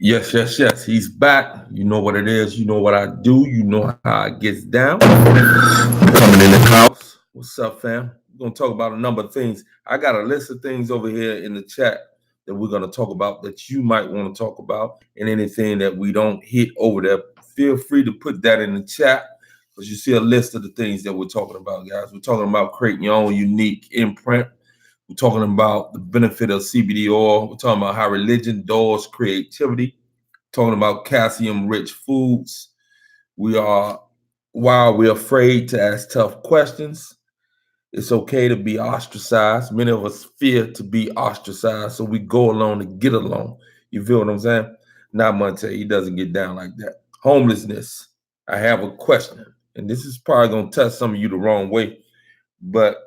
Yes, yes, yes. He's back. You know what it is. You know what I do. You know how it gets down. Coming in the house. What's up, fam? We're going to talk about a number of things. I got a list of things over here in the chat that we're going to talk about that you might want to talk about, and anything that we don't hit over there. Feel free to put that in the chat because you see a list of the things that we're talking about, guys. We're talking about creating your own unique imprint. We're talking about the benefit of CBD oil. We're talking about how religion doors creativity. Talking about calcium-rich foods. We are, while we're afraid to ask tough questions, it's okay to be ostracized. Many of us fear to be ostracized, so we go along to get along. You feel what I'm saying? Not Monte, he doesn't get down like that. Homelessness. I have a question, and this is probably going to touch some of you the wrong way, but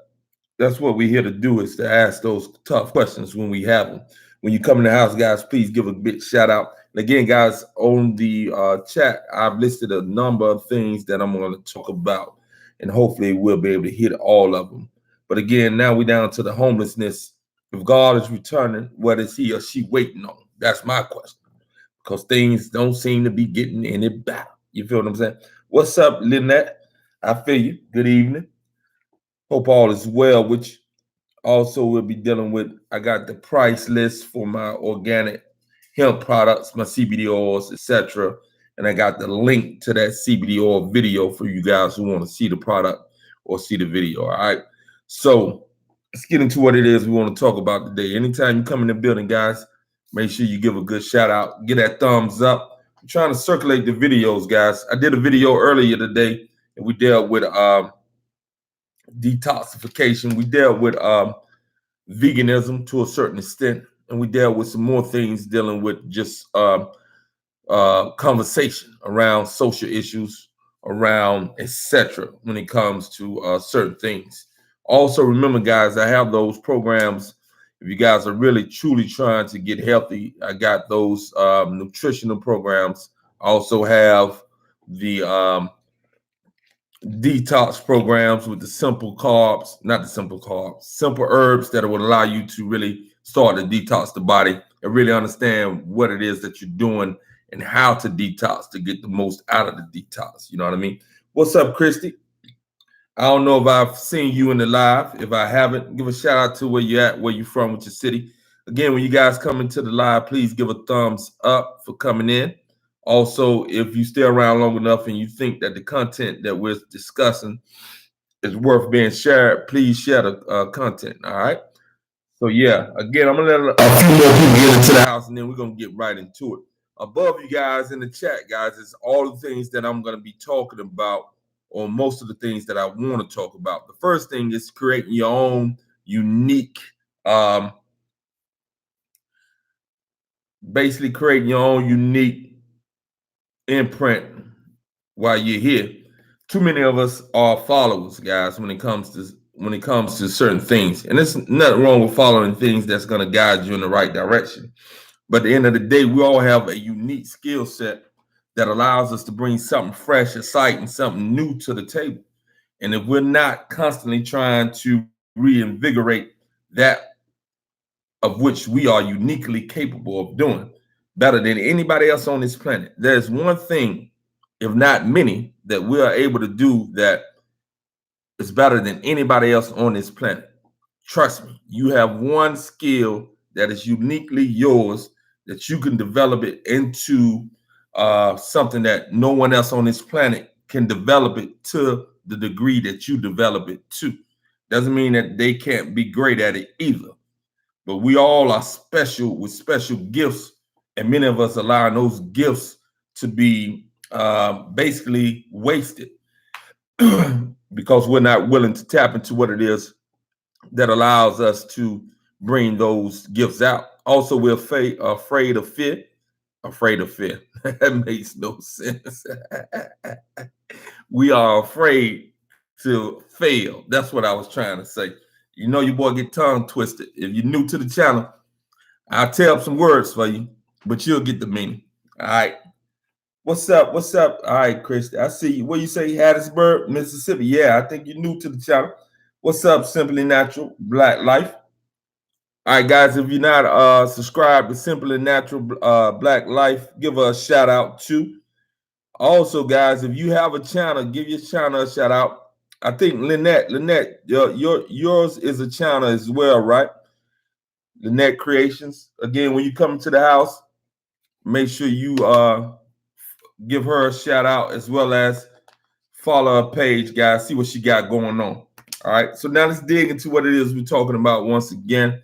that's what we're here to do, is to ask those tough questions when we have them. When you come in the house, guys, please give a big shout out. And again, guys, on the chat, I've listed a number of things that I'm going to talk about, and hopefully we'll be able to hit all of them. But again, now we're down to the homelessness. If God is returning, what is he or she waiting on? That's my question, because things don't seem to be getting any better. You feel what I'm saying? What's up, Lynette? I feel you. Good evening. Hope all is well with you. Also, we'll be dealing with, I got the price list for my organic hemp products, my CBD oils, etc. And I got the link to that CBD oil video for you guys who want to see the product or see the video. All right. So let's get into what it is we want to talk about today. Anytime you come in the building, guys, make sure you give a good shout out. Get that thumbs up. I'm trying to circulate the videos, guys. I did a video earlier today, and we dealt with detoxification. We dealt with veganism to a certain extent, and we dealt with some more things dealing with just conversation around social issues, around etc. when it comes to certain things. Also, remember, guys, I have those programs. If you guys are really truly trying to get healthy, I got those nutritional programs. I also have the detox programs with the simple carbs, not the simple carbs, simple herbs that will allow you to really start to detox the body and really understand what it is that you're doing and how to detox to get the most out of the detox. You know what I mean? What's up, Christy? I don't know if I've seen you in the live. If I haven't, give a shout out to where you're at, where you're from, with your city. Again, when you guys come into the live, please give a thumbs up for coming in. Also, if you stay around long enough and you think that the content that we're discussing is worth being shared, please share the content. All right. So yeah, again, I'm gonna let a few more people get into the house, and then we're gonna get right into it. Above you guys in the chat, guys, is all the things that I'm gonna be talking about, or most of the things that I want to talk about. The first thing is creating your own unique, basically creating your own unique imprint while you're here. Too many of us are followers, guys, when it comes to certain things. And there's nothing wrong with following things that's going to guide you in the right direction. But at the end of the day, we all have a unique skill set that allows us to bring something fresh, exciting, something new to the table. And if we're not constantly trying to reinvigorate that of which we are uniquely capable of doing better than anybody else on this planet, there's one thing, if not many, that we are able to do that is better than anybody else on this planet. Trust me, you have one skill that is uniquely yours that you can develop it into something that no one else on this planet can develop it to the degree that you develop it to. Doesn't mean that they can't be great at it either. But we all are special with special gifts, and many of us allowing those gifts to be basically wasted because we're not willing to tap into what it is that allows us to bring those gifts out. Also, we're afraid of fear. Afraid of fear. That makes no sense. We are afraid to fail. That's what I was trying to say. You know, your boy get tongue twisted. If you're new to the channel, I'll tell some words for you, but you'll get the meaning. All right. What's up? What's up? All right, Chris. I see you. What you say, Hattiesburg, Mississippi? Yeah, I think you're new to the channel. What's up, Simply Natural Black Life? All right, guys, if you're not subscribed to Simple and Natural Black Life, give us a shout out too. Also, guys, if you have a channel, give your channel a shout out. I think Lynette, yours is a channel as well, right? Lynette Creations. Again, when you come to the house, make sure you give her a shout out as well as follow her page, guys. See what she got going on. All right. So now let's dig into what it is we're talking about once again.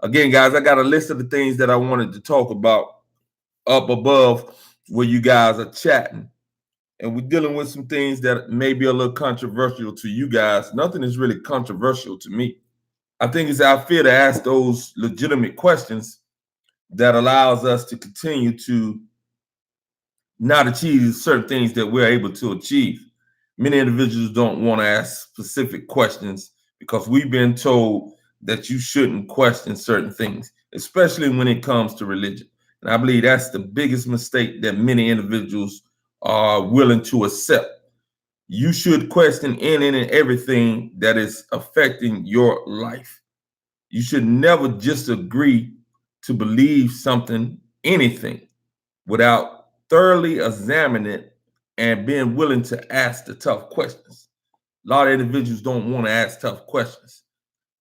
Again, guys, I got a list of the things that I wanted to talk about up above where you guys are chatting. And we're dealing with some things that may be a little controversial to you guys. Nothing is really controversial to me. I think it's our fear to ask those legitimate questions that allows us to continue to not achieve certain things that we're able to achieve. Many individuals don't want to ask specific questions because we've been told that you shouldn't question certain things, especially when it comes to religion. And I believe that's the biggest mistake that many individuals are willing to accept. You should question any and everything that is affecting your life. You should never just agree to believe something, anything, without thoroughly examining it and being willing to ask the tough questions. A lot of individuals don't want to ask tough questions.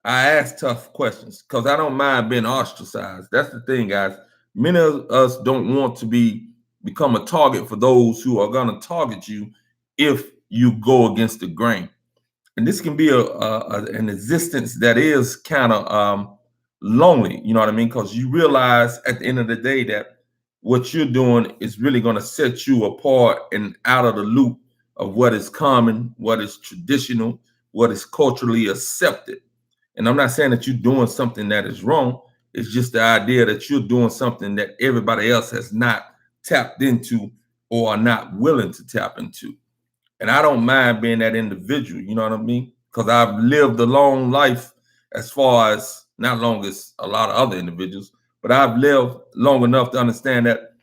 I ask tough questions because I don't mind being ostracized. That's the thing, guys. Many of us don't want to become a target for those who are going to target you if you go against the grain. And this can be an existence that is kind of lonely, you know what I mean? Because you realize at the end of the day that what you're doing is really going to set you apart and out of the loop of what is common, what is traditional, what is culturally accepted. And I'm not saying that you're doing something that is wrong. It's just the idea that you're doing something that everybody else has not tapped into or are not willing to tap into. And I don't mind being that individual, you know what I mean? Because I've lived a long life as far as, not long as a lot of other individuals, but I've lived long enough to understand that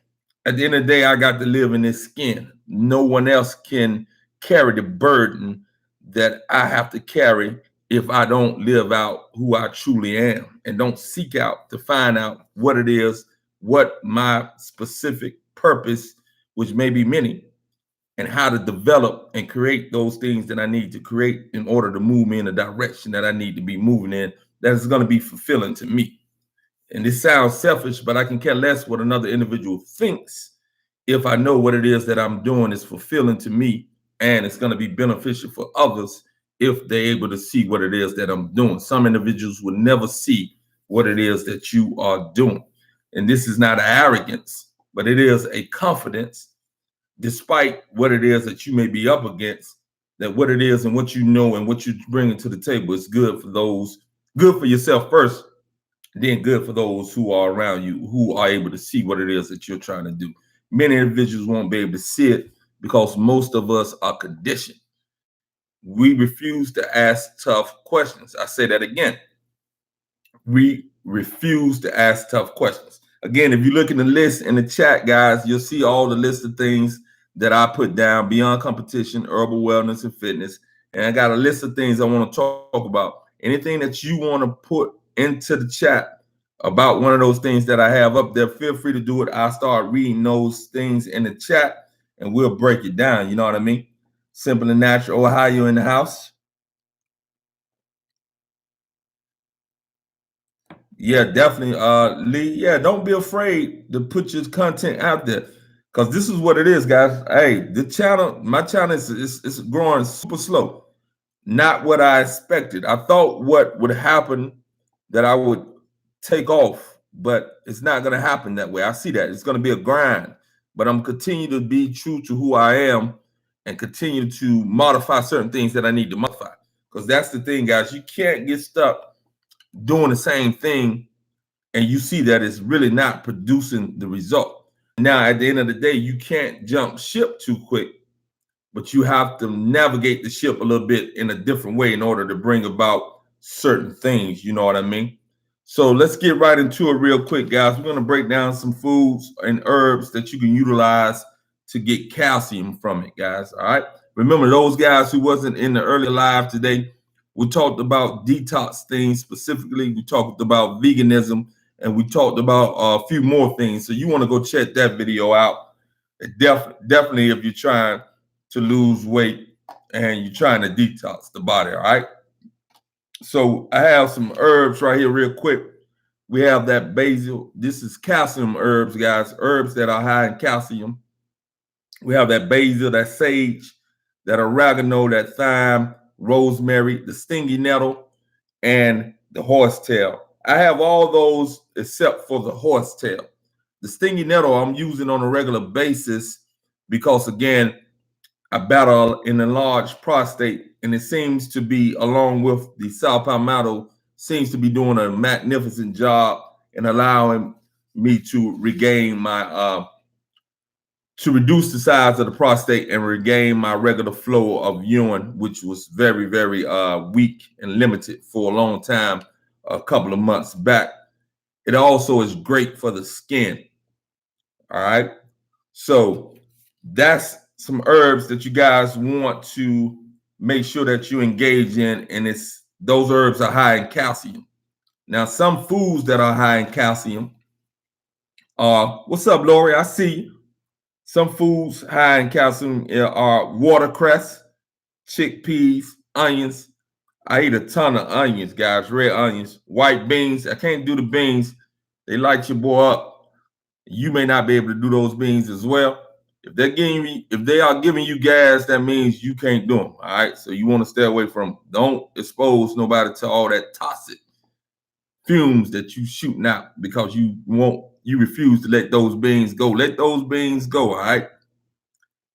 at the end of the day, I got to live in this skin. No one else can carry the burden that I have to carry if I don't live out who I truly am and don't seek out to find out what it is, what my specific purpose, which may be many, and how to develop and create those things that I need to create in order to move me in the direction that I need to be moving in, that is going to be fulfilling to me. And this sounds selfish, but I can care less what another individual thinks if I know what it is that I'm doing is fulfilling to me and it's going to be beneficial for others if they're able to see what it is that I'm doing. Some individuals will never see what it is that you are doing. And this is not arrogance, but it is a confidence, despite what it is that you may be up against, that what it is and what you know and what you're bringing to the table is good for those, good for yourself first, then good for those who are around you, who are able to see what it is that you're trying to do. Many individuals won't be able to see it because most of us are conditioned. We refuse to ask tough questions. I say that again. We refuse to ask tough questions. Again, if you look in the list in the chat, guys, you'll see all the list of things that I put down: beyond competition, herbal wellness, and fitness. And I got a list of things I want to talk about. Anything that you want to put into the chat about one of those things that I have up there, feel free to do it. I'll start reading those things in the chat and we'll break it down. You know what I mean? Simple and Natural Ohio in the house. Yeah, definitely. Lee, yeah, don't be afraid to put your content out there. Because this is what it is, guys. Hey, the channel, my channel is growing super slow. Not what I expected. I thought what would happen that I would take off, but it's not going to happen that way. I see that. It's going to be a grind, but I'm continue to be true to who I am and continue to modify certain things that I need to modify. Because that's the thing, guys. You can't get stuck doing the same thing and you see that it's really not producing the result. Now, at the end of the day, you can't jump ship too quick, but you have to navigate the ship a little bit in a different way in order to bring about certain things. You know what I mean? So let's get right into it real quick, guys. We're going to break down some foods and herbs that you can utilize to get calcium from it, guys. All right. Remember, those guys who wasn't in the early live today, We talked about detox things specifically. We talked about veganism, and we talked about a few more things. So you want to go check that video out. Definitely if you're trying to lose weight and you're trying to detox the body, all right? So I have some herbs right here real quick. We have that basil. This is calcium herbs, guys. Herbs that are high in calcium. We have that basil, that sage, that oregano, that thyme, rosemary, the stingy nettle, and the horsetail. I have all those except for the horsetail. The stingy nettle I'm using on a regular basis because, again, I battle an enlarged prostate, and it seems to be, along with the Sao Palmetto, seems to be doing a magnificent job in allowing me to regain my to reduce the size of the prostate and regain my regular flow of urine, which was very, very weak and limited for a long time, a couple of months back. It also is great for the skin. All right. So that's some herbs that you guys want to make sure that you engage in, and those herbs are high in calcium. Now, some foods that are high in calcium are, what's up, Lori? I see you. Some foods high in calcium are watercress, chickpeas, onions. I eat a ton of onions, guys, red onions, white beans. I can't do the beans. They light your boy up. You may not be able to do those beans as well. If they are giving you gas, that means you can't do them. All right. So you want to stay away from them. Don't expose nobody to all that toxic fumes that you shooting out because you refuse to let those beans go. Let those beans go. All right.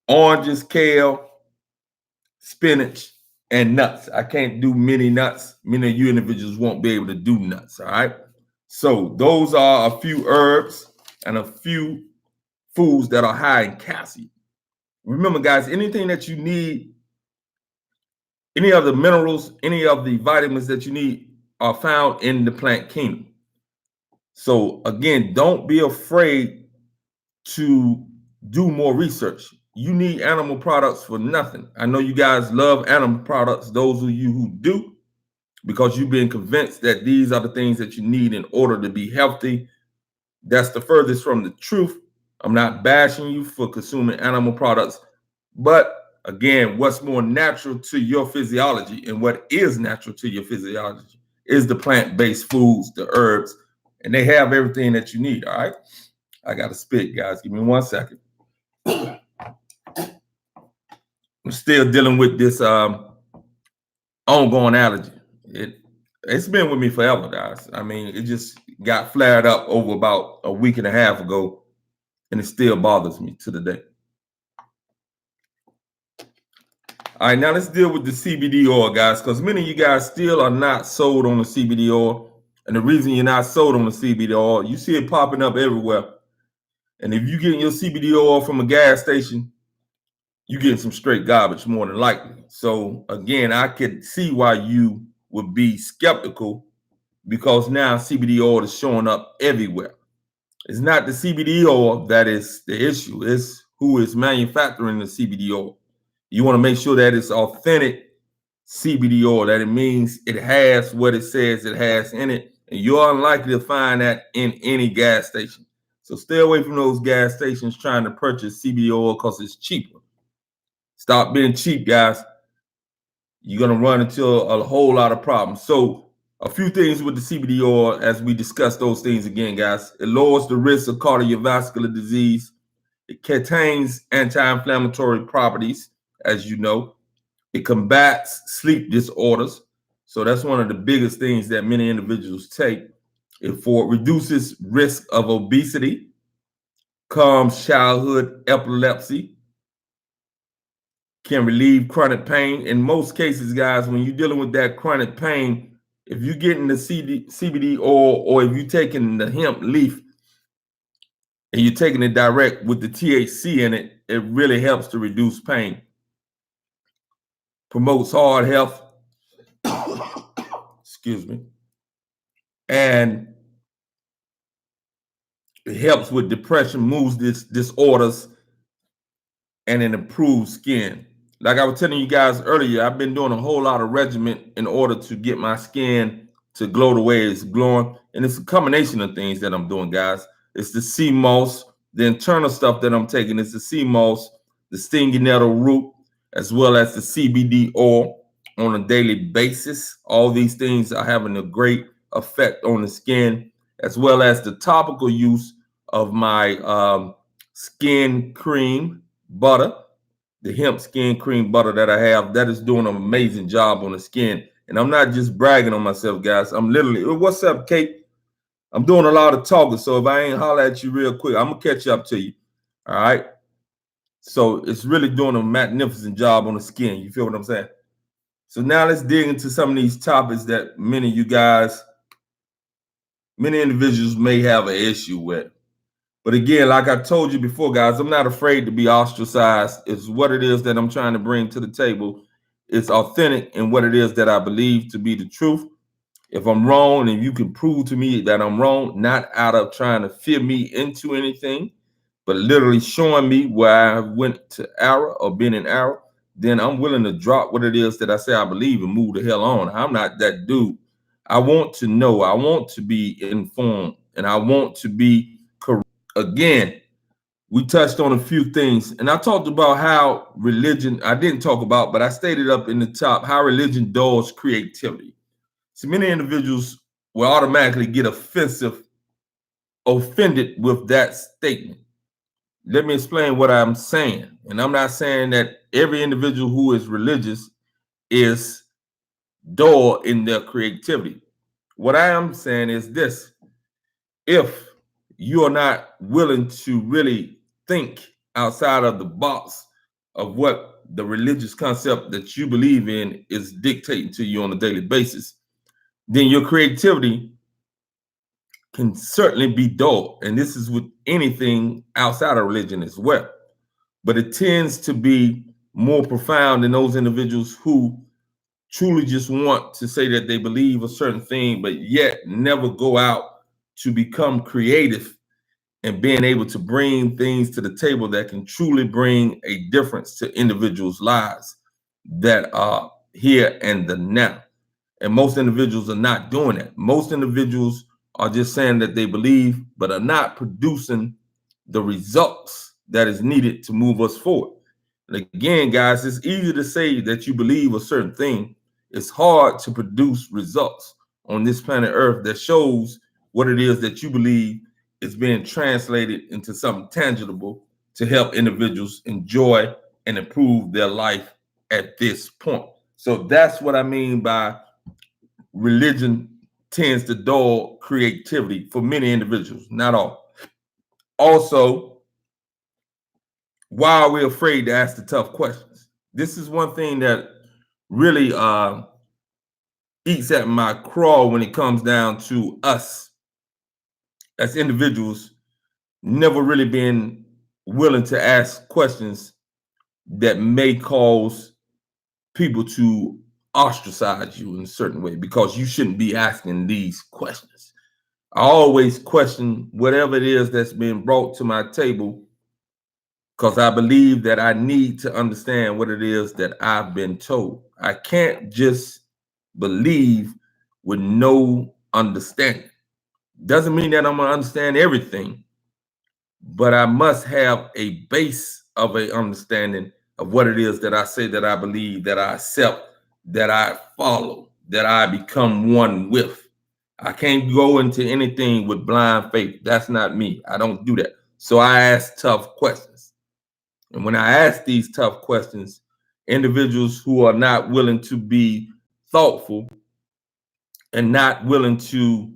Oranges, kale, spinach, and nuts. I can't do many nuts. Many of you individuals won't be able to do nuts. All right. So those are a few herbs and a few foods that are high in calcium. Remember, guys, anything that you need, any of the minerals, any of the vitamins that you need are found in the plant kingdom. So again, don't be afraid to do more research. You need animal products for nothing. I know you guys love animal products, those of you who do, because you've been convinced that these are the things that you need in order to be healthy. That's the furthest from the truth. I'm not bashing you for consuming animal products, but again, what's more natural to your physiology and what is natural to your physiology is the plant-based foods, the herbs, and they have everything that you need. All right. I got to spit, guys. Give me 1 second. I'm still dealing with this ongoing allergy. It's been with me forever, guys. I mean, it just got flared up over about a week and a half ago, and it still bothers me to the day. All right, now let's deal with the CBD oil, guys, because many of you guys still are not sold on the CBD oil. And the reason you're not sold on the CBD oil, you see it popping up everywhere. And if you're getting your CBD oil from a gas station, you're getting some straight garbage more than likely. So again, I could see why you would be skeptical, because now CBD oil is showing up everywhere. It's not the CBD oil that is the issue. It's who is manufacturing the CBD oil. You want to make sure that it's authentic CBD oil, that it means it has what it says it has in it. And you're unlikely to find that in any gas station. So stay away from those gas stations trying to purchase CBD oil because it's cheaper. Stop being cheap, guys. You're going to run into a whole lot of problems. So a few things with the CBD oil, as we discuss those things again, guys. It lowers the risk of cardiovascular disease. It contains anti-inflammatory properties, as you know. It combats sleep disorders. So that's one of the biggest things that many individuals take. It reduces risk of obesity, calms childhood epilepsy, can relieve chronic pain. In most cases, guys, when you're dealing with that chronic pain, if you're getting the CBD oil, or if you're taking the hemp leaf and you're taking it direct with the THC in it, it really helps to reduce pain. Promotes heart health. Excuse me. And it helps with depression, mood disorders, and it improves skin. like I was telling you guys earlier, I've been doing a whole lot of regimen in order to get my skin to glow the way it's glowing. And it's a combination of things that I'm doing, guys. It's the sea moss, the internal stuff that I'm taking. It's the sea moss, the stinging nettle root, as well as the CBD oil on a daily basis. All these things are having a great effect on the skin, as well as the topical use of my skin cream butter, the hemp skin cream butter that I have. That is doing an amazing job on the skin. And I'm not just bragging on myself, guys. I'm literally, what's up, Kate? I'm doing a lot of talking, so if I ain't holler at you real quick, I'm gonna catch up to you. All right. So it's really doing a magnificent job on the skin. You feel what I'm saying? So now let's dig into some of these topics that many of you guys, many individuals may have an issue with. But again, like I told you before, guys, I'm not afraid to be ostracized. It's what it is that I'm trying to bring to the table. It's authentic in what it is that I believe to be the truth. If I'm wrong and you can prove to me that I'm wrong, not out of trying to fear me into anything, but literally showing me where I went to error or been in error, then I'm willing to drop what it is that I say I believe and move the hell on. I'm not that dude. I want to know. I want to be informed, and I want to be correct. Again, we touched on a few things, and I talked about how religion, I didn't talk about, but I stated up in the top, how religion dulls creativity. So many individuals will automatically get offended with that statement. Let me explain what I'm saying. And I'm not saying that every individual who is religious is dull in their creativity. What I am saying is this: if you are not willing to really think outside of the box of what the religious concept that you believe in is dictating to you on a daily basis, then your creativity can certainly be dull. And this is with anything outside of religion as well. But it tends to be more profound in those individuals who truly just want to say that they believe a certain thing, but yet never go out to become creative and being able to bring things to the table that can truly bring a difference to individuals' lives that are here and the now. And most individuals are not doing that. Most individuals are just saying that they believe, but are not producing the results that is needed to move us forward. And again, guys, it's easy to say that you believe a certain thing. It's hard to produce results on this planet Earth that shows what it is that you believe is being translated into something tangible to help individuals enjoy and improve their life at this point. So that's what I mean by religion tends to dull creativity for many individuals, not all. Also, why are we afraid to ask the tough questions? This is one thing that really eats at my craw when it comes down to us as individuals never really being willing to ask questions that may cause people to ostracize you in a certain way, because you shouldn't be asking these questions. I always question whatever it is that's being brought to my table, because I believe that I need to understand what it is that I've been told. I can't just believe with no understanding. Doesn't mean that I'm going to understand everything, but I must have a base of a understanding of what it is that I say that I believe, that I accept, that I follow, that I become one with. I can't go into anything with blind faith. That's not me. I don't do that. So I ask tough questions. And when I ask these tough questions, individuals who are not willing to be thoughtful and not willing to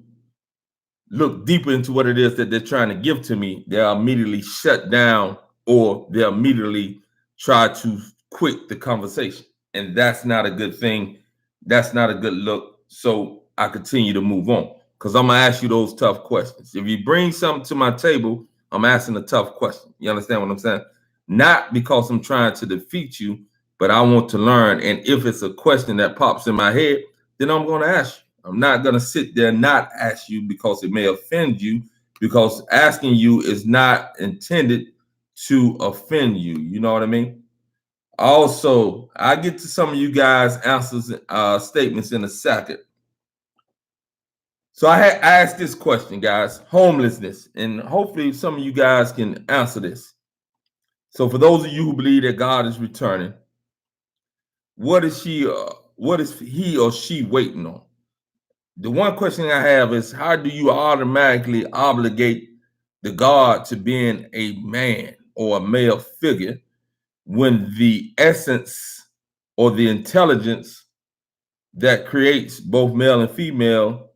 look deeper into what it is that they're trying to give to me, they'll immediately shut down, or they'll immediately try to quit the conversation. And that's not a good thing. That's not a good look. So I continue to move on, because I'm going to ask you those tough questions. If you bring something to my table, I'm asking a tough question. You understand what I'm saying? Not because I'm trying to defeat you, but I want to learn. And if it's a question that pops in my head, then I'm going to ask you. I'm not going to sit there and not ask you because it may offend you, because asking you is not intended to offend you. You know what I mean? Also, I get to some of you guys' answers, statements in a second. So I asked this question, guys: homelessness, and hopefully some of you guys can answer this. So for those of you who believe that God is returning, what is he or she waiting on? The one question I have is, how do you automatically obligate the God to being a man or a male figure when the essence or the intelligence that creates both male and female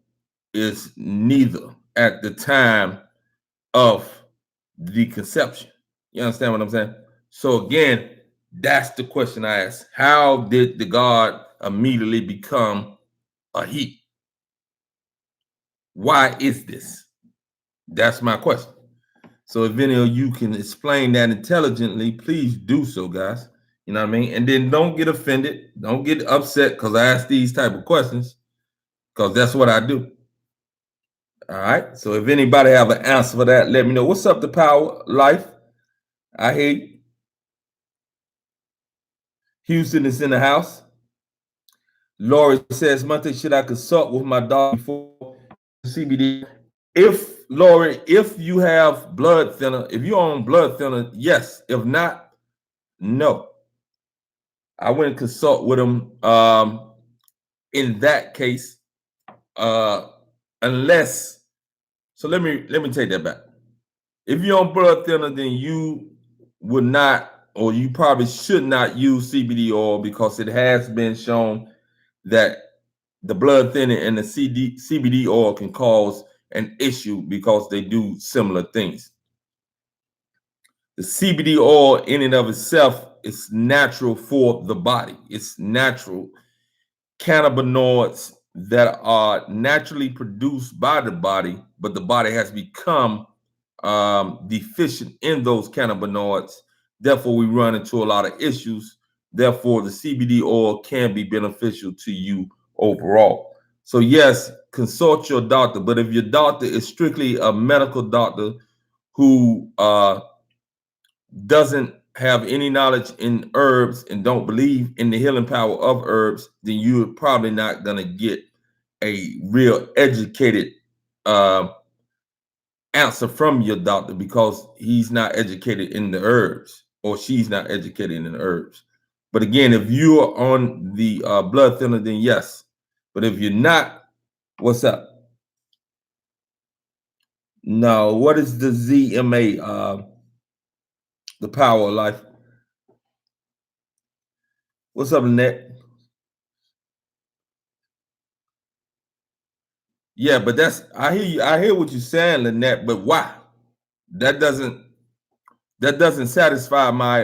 is neither at the time of the conception? You understand what I'm saying? So again, that's the question I asked. How did the God immediately become a he? Why is this? That's my question. So if any of you can explain that intelligently, please do so, guys. You know what I mean? And then don't get offended. Don't get upset because I ask these type of questions, because that's what I do. All right. So if anybody have an answer for that, let me know. What's up, the power life? I hear you. Houston is in the house. Lori says, Monday, should I consult with my dog before CBD? If Lori, if you have blood thinner, if you're on blood thinner, yes. If not, no. I wouldn't consult with them in that case, unless. So let me take that back. If you're on blood thinner, then you would not, or you probably should not use CBD oil, because it has been shown that the blood thinner and the CBD oil can cause an issue because they do similar things. The CBD oil in and of itself is natural for the body. It's natural cannabinoids that are naturally produced by the body, but the body has become deficient in those cannabinoids. Therefore, we run into a lot of issues. Therefore, the CBD oil can be beneficial to you overall. So yes, consult your doctor. But if your doctor is strictly a medical doctor who doesn't have any knowledge in herbs and don't believe in the healing power of herbs, then you're probably not going to get a real educated answer from your doctor, because he's not educated in the herbs, or she's not educated in the herbs. But again, if you are on the blood thinner, then yes. But if you're not, what's up? No, what is the ZMA? The power of life. What's up, Annette? Yeah, but that's, I hear you. I hear what you're saying, Lynette. But why? That doesn't satisfy my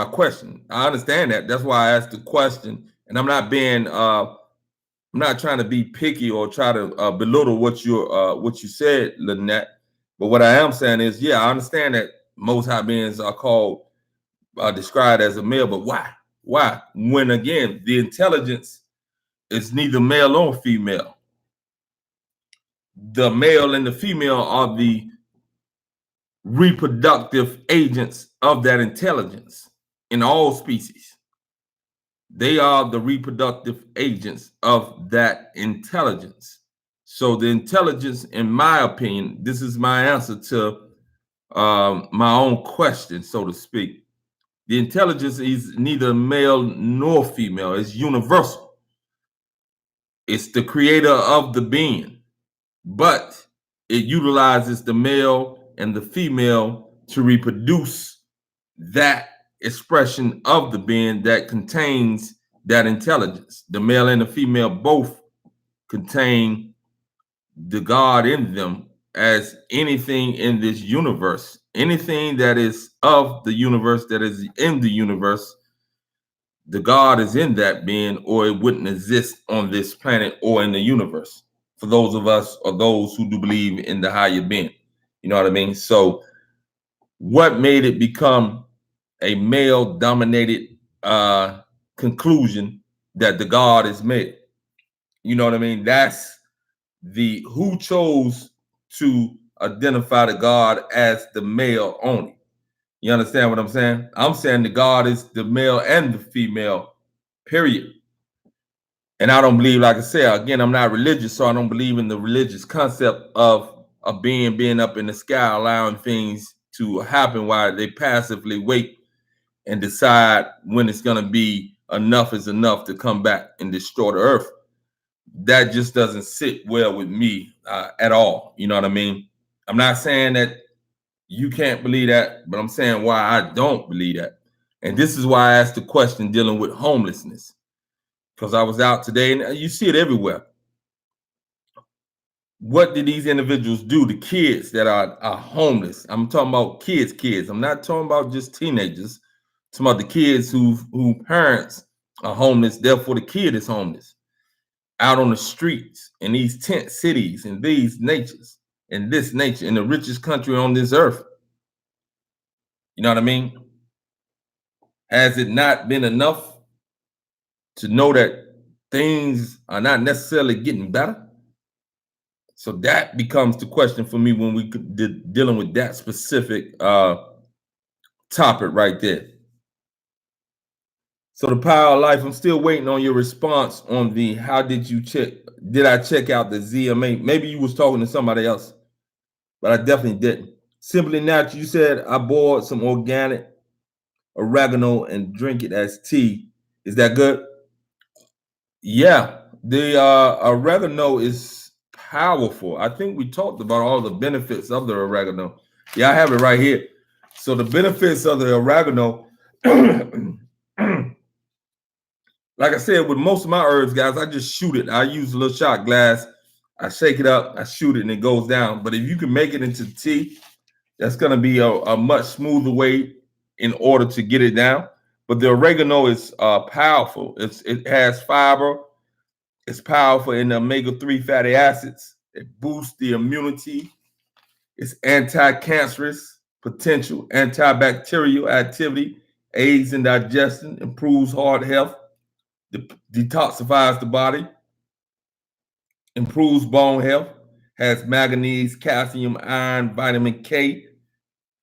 question. I understand that. That's why I asked the question, and I'm not being I'm not trying to be picky or try to belittle what you said, Lynette. But what I am saying is, yeah, I understand that most high beings are called described as a male, but why? Why? When again, the intelligence is neither male nor female. The male and the female are the reproductive agents of that intelligence in all species. They are the reproductive agents of that intelligence. So the intelligence, in my opinion, this is my answer to my own question, so to speak. The intelligence is neither male nor female. It's universal. It's the creator of the being, but it utilizes the male and the female to reproduce that expression of the being that contains that intelligence. The male and the female both contain the God in them, as anything in this universe, anything that is of the universe, that is in the universe, the God is in that being, or it wouldn't exist on this planet or in the universe. For those of us, or those who do believe in the higher being, you know what I mean? So what made it become a male dominated conclusion that the God is male? You know what I mean? That's the who chose to identify the God as the male only. You understand what I'm saying? I'm saying the God is the male and the female, period. And I don't believe, like I said, again, I'm not religious, so I don't believe in the religious concept of a being up in the sky, allowing things to happen while they passively wait and decide when it's going to be enough is enough to come back and destroy the earth. That just doesn't sit well with me at all. You know what I mean? I'm not saying that you can't believe that, but I'm saying why I don't believe that. And this is why I asked the question dealing with homelessness. Because I was out today and you see it everywhere. What did these individuals do? The kids that are homeless. I'm talking about kids. I'm not talking about just teenagers. I'm talking about the kids who parents are homeless, therefore the kid is homeless. Out on the streets in these tent cities in these natures, in this nature, in the richest country on this earth. You know what I mean? Has it not been enough to know that things are not necessarily getting better? So that becomes the question for me when we dealing with that specific topic right there. So the power of life, I'm still waiting on your response on the how did you check? Did I check out the ZMA? Maybe you was talking to somebody else, but I definitely didn't. Simply Natural, you said I bought some organic oregano and drink it as tea. Is that good? Yeah, the oregano is powerful. I think we talked about all the benefits of the oregano. Yeah, I have it right here. So the benefits of the oregano, like I said, with most of my herbs, guys, I just shoot it. I use a little shot glass. I shake it up, I shoot it, and it goes down. But if you can make it into tea, that's going to be a much smoother way in order to get it down. But the oregano is powerful. It has fiber. It's powerful in the omega-3 fatty acids. It boosts the immunity. It's anti-cancerous potential, antibacterial activity, aids in digestion, improves heart health, detoxifies the body, improves bone health, has manganese, calcium, iron, vitamin K,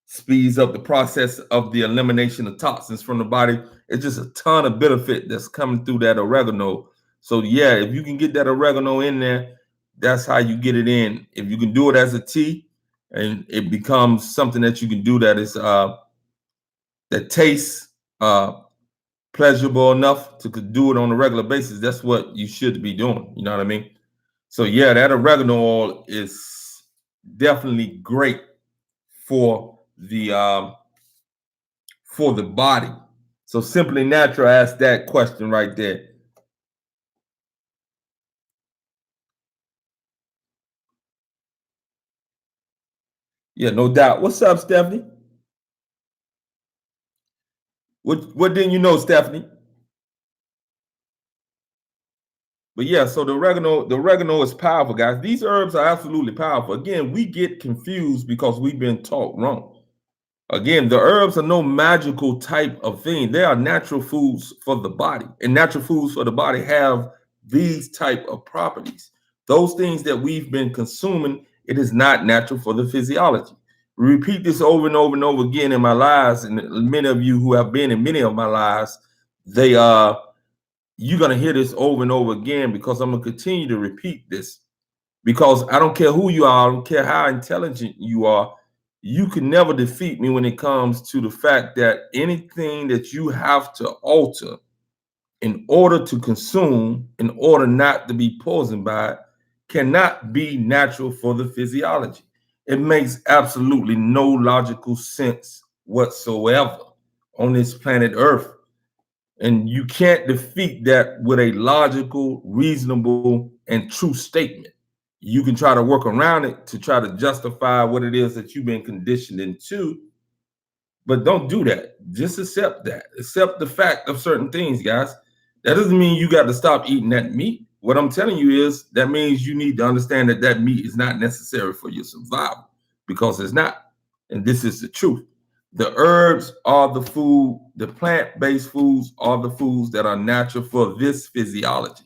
speeds up the process of the elimination of toxins from the body. It's just a ton of benefit that's coming through that oregano. So yeah, if you can get that oregano in there, that's how you get it in. If you can do it as a tea, and it becomes something that you can do that is that tastes pleasurable enough to do it on a regular basis, that's what you should be doing. You know what I mean? So yeah, that oregano oil is definitely great for the body. So Simply Natural asked that question right there. Yeah, no doubt. What's up, Stephanie? What didn't you know, Stephanie? But yeah, so the oregano is powerful, guys. These herbs are absolutely powerful. Again, we get confused because we've been taught wrong. Again, the herbs are no magical type of thing. They are natural foods for the body, and natural foods for the body have these type of properties. Those things that we've been consuming, it is not natural for the physiology. We repeat this over and over and over again in my lives, and many of you who have been in many of my lives, they you're gonna hear this over and over again because I'm gonna continue to repeat this because I don't care who you are, I don't care how intelligent you are, you can never defeat me when it comes to the fact that anything that you have to alter in order to consume, in order not to be poisoned by it, cannot be natural for the physiology. It makes absolutely no logical sense whatsoever on this planet Earth. And you can't defeat that with a logical, reasonable, and true statement. You can try to work around it to try to justify what it is that you've been conditioned into, but don't do that. Just accept that. Accept the fact of certain things, guys. That doesn't mean you got to stop eating that meat. What I'm telling you is that means you need to understand that that meat is not necessary for your survival because it's not. And this is the truth. The herbs are the food, the plant-based foods are the foods that are natural for this physiology.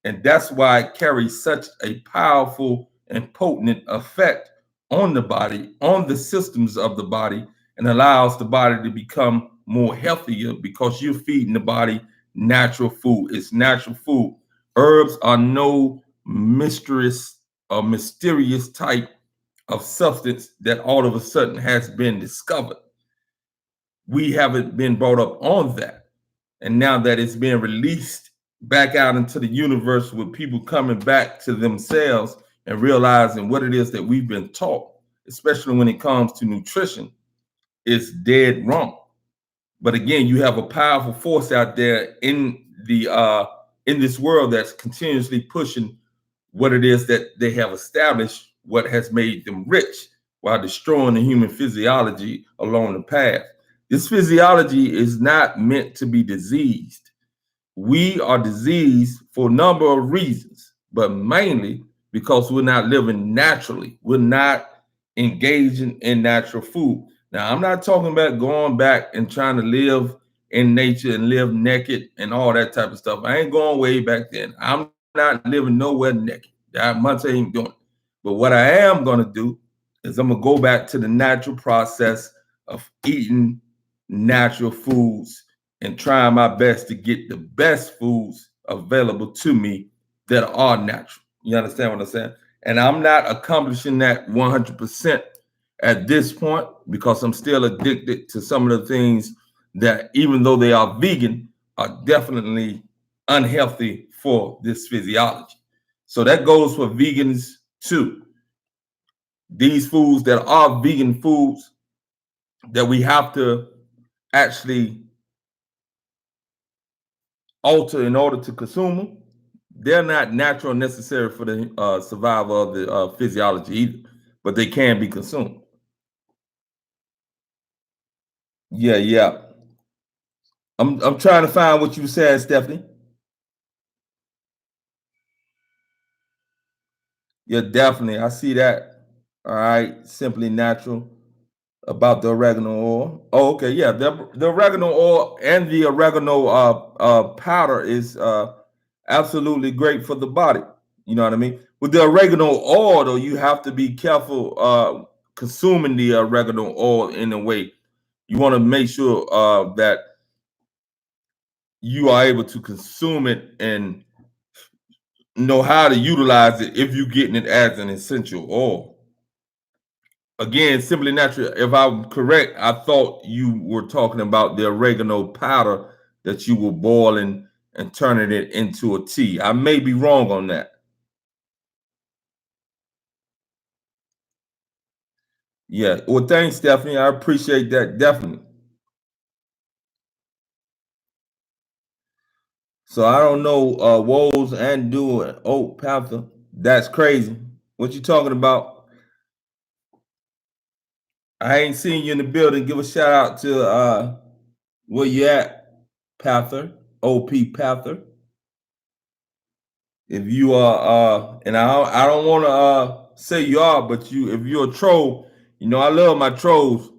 And that's why it carries such a powerful and potent effect on the body, on the systems of the body, and allows the body to become more healthier because you're feeding the body natural food. It's natural food. Herbs are no mysterious or mysterious type of substance that all of a sudden has been discovered. We haven't been brought up on that. And now that it's being released back out into the universe with people coming back to themselves and realizing what it is that we've been taught, especially when it comes to nutrition, it's dead wrong. But again, you have a powerful force out there in this world that's continuously pushing what it is that they have established, what has made them rich, while destroying the human physiology along the path. This physiology is not meant to be diseased. We are diseased for a number of reasons, but mainly because we're not living naturally. We're not engaging in natural food. Now, I'm not talking about going back and trying to live in nature and live naked and all that type of stuff. I ain't going way back then. I'm not living nowhere naked. That much I ain't doing. But what I am going to do is I'm going to go back to the natural process of eating natural foods and trying my best to get the best foods available to me that are natural. You understand what I'm saying? And I'm not accomplishing that 100% at this point because I'm still addicted to some of the things that, even though they are vegan, are definitely unhealthy for this physiology. So that goes for vegans too. These foods that are vegan foods that we have to actually alter in order to consume them, they're not natural and necessary for the survival of the physiology either, but they can be consumed. Yeah. I'm trying to find what you said, Stephanie. Yeah, definitely. I see that. All right. Simply natural about the oregano oil. Oh, okay. Yeah. The oregano oil and the oregano powder is absolutely great for the body. You know what I mean? With the oregano oil, though, you have to be careful consuming the oregano oil in a way. You want to make sure that you are able to consume it and know how to utilize it if you're getting it as an essential oil. Again, Simply Natural, if I'm correct, I thought you were talking about the oregano powder that you were boiling and turning it into a tea. I may be wrong on that. Yeah. Well, thanks, Stephanie. I appreciate that definitely. So I don't know woes and doing. Oh, Panther, that's crazy. What you talking about? I ain't seen you in the building. Give a shout out to where you at, Panther, OP Panther. If you are and I don't want to say you are, but if you're a troll, you know I love my trolls.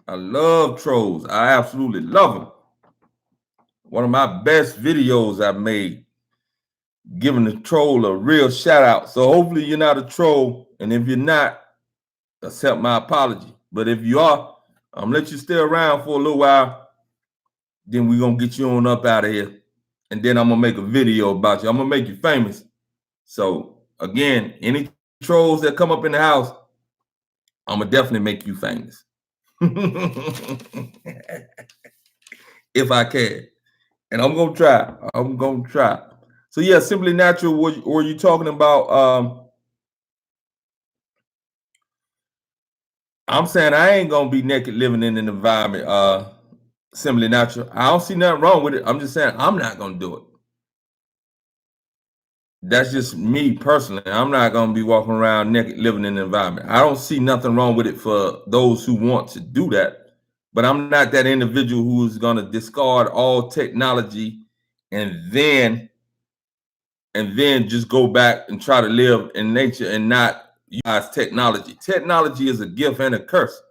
I love trolls. I absolutely love them. One of my best videos I made, giving the troll a real shout out. So hopefully you're not a troll, and if you're not, accept my apology. But if you are, I'm gonna let you stay around for a little while. Then we're gonna get you on up out of here, and then I'm gonna make a video about you. I'm gonna make you famous. So again, any trolls that come up in the house, I'm gonna definitely make you famous. If I can. And I'm gonna try. I'm gonna try. So yeah, Simply Natural, were you talking about I'm saying I ain't gonna be naked living in an environment, Simply Natural. I don't see nothing wrong with it. I'm just saying I'm not gonna do it. That's just me personally. I'm not gonna be walking around naked living in an environment. I don't see nothing wrong with it for those who want to do that. But I'm not that individual who's gonna discard all technology and then just go back and try to live in nature and not utilize technology. Technology is a gift and a curse,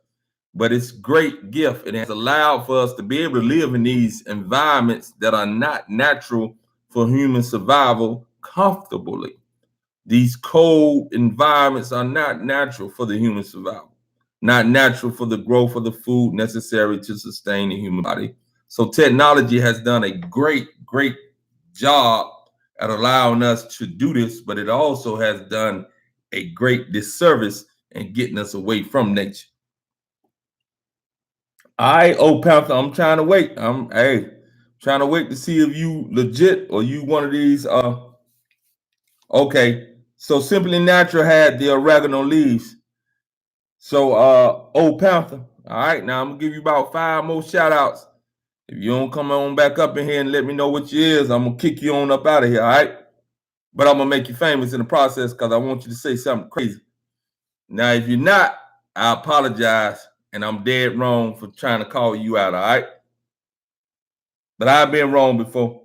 but it's a great gift. It has allowed for us to be able to live in these environments that are not natural for human survival comfortably. These cold environments are not natural for the human survival. not natural for the growth of the food necessary to sustain the human body. So technology has done a great job at allowing us to do this, but it also has done a great disservice in getting us away from nature. All right, old Panther, I'm trying to wait. I'm trying to wait to see if you legit or you one of these. Okay, so Simply Natural had the oregano leaves. So old Panther, all right, now I'm gonna give you about 5 more shout outs. If you don't come on back up in here and let me know what you is, I'm gonna kick you on up out of here, all right? But I'm gonna make you famous in the process because I want you to say something crazy. Now, if you're not, I apologize, and I'm dead wrong for trying to call you out, all right? But I've been wrong before.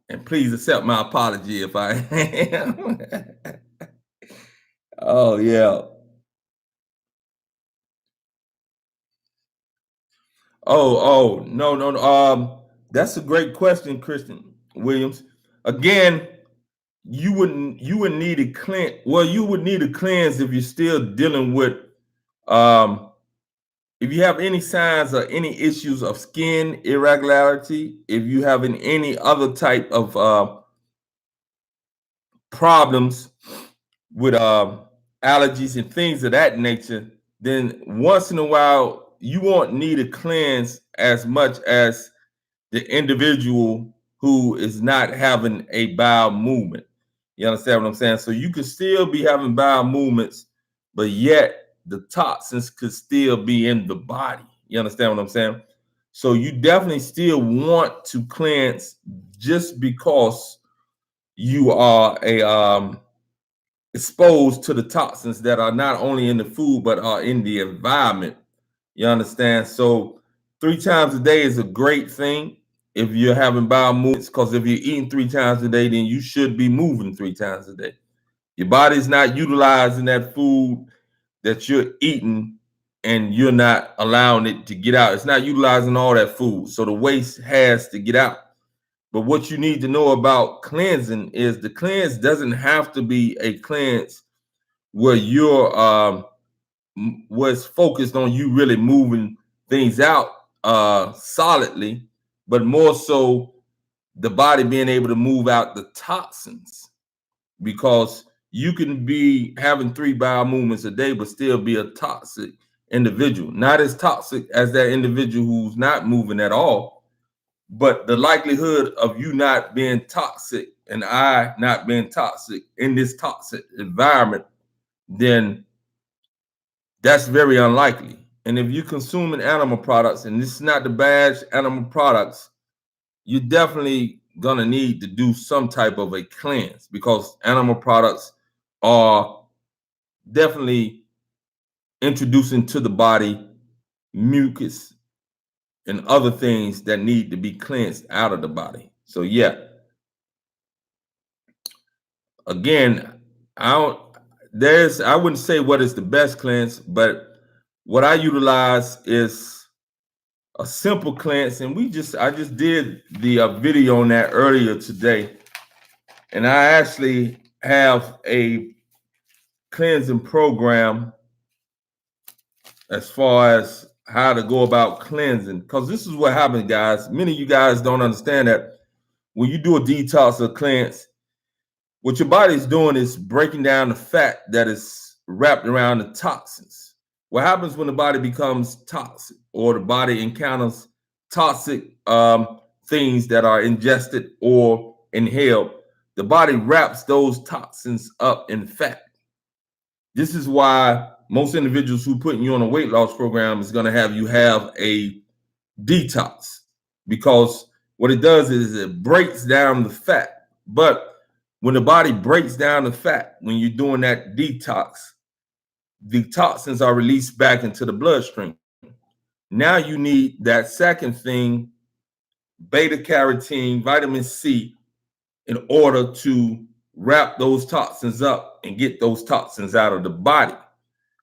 And please accept my apology if I am. Oh, yeah. No. That's a great question, Christian Williams. Again, you would need a cleanse. Well, you would need a cleanse if you're still dealing with if you have any signs or any issues of skin irregularity, if you have any other type of problems with allergies and things of that nature, then once in a while you won't need a cleanse as much as the individual who is not having a bowel movement. You understand what I'm saying? So you could still be having bowel movements, but yet the toxins could still be in the body. You understand what I'm saying? So you definitely still want to cleanse just because you are exposed to the toxins that are not only in the food but are in the environment. You understand? So 3 times a day is a great thing if you're having bowel movements, because if you're eating 3 times a day, then you should be moving 3 times a day. Your body's not utilizing that food that you're eating and you're not allowing it to get out. It's not utilizing all that food. So the waste has to get out. But what you need to know about cleansing is the cleanse doesn't have to be a cleanse where you're was focused on you really moving things out solidly, but more so the body being able to move out the toxins, because you can be having 3 bowel movements a day but still be a toxic individual, not as toxic as that individual who's not moving at all, but the likelihood of you not being toxic and I not being toxic in this toxic environment, then that's very unlikely. And if you're consuming animal products, and this is not the badge animal products, you're definitely gonna need to do some type of a cleanse, because animal products are definitely introducing to the body mucus and other things that need to be cleansed out of the body. So yeah, again, I wouldn't say what is the best cleanse, but what I utilize is a simple cleanse, and I just did the video on that earlier today, and I actually have a cleansing program as far as how to go about cleansing, because this is what happens, guys. Many of you guys don't understand that when you do a detox or cleanse, what your body is doing is breaking down the fat that is wrapped around the toxins. What happens when the body becomes toxic or the body encounters toxic things that are ingested or inhaled? The body wraps those toxins up in fat. This is why most individuals who putting you on a weight loss program is going to have you have a detox, because what it does is it breaks down the fat. But when the body breaks down the fat, when you're doing that detox, the toxins are released back into the bloodstream. Now you need that second thing, beta carotene, vitamin C, in order to wrap those toxins up and get those toxins out of the body.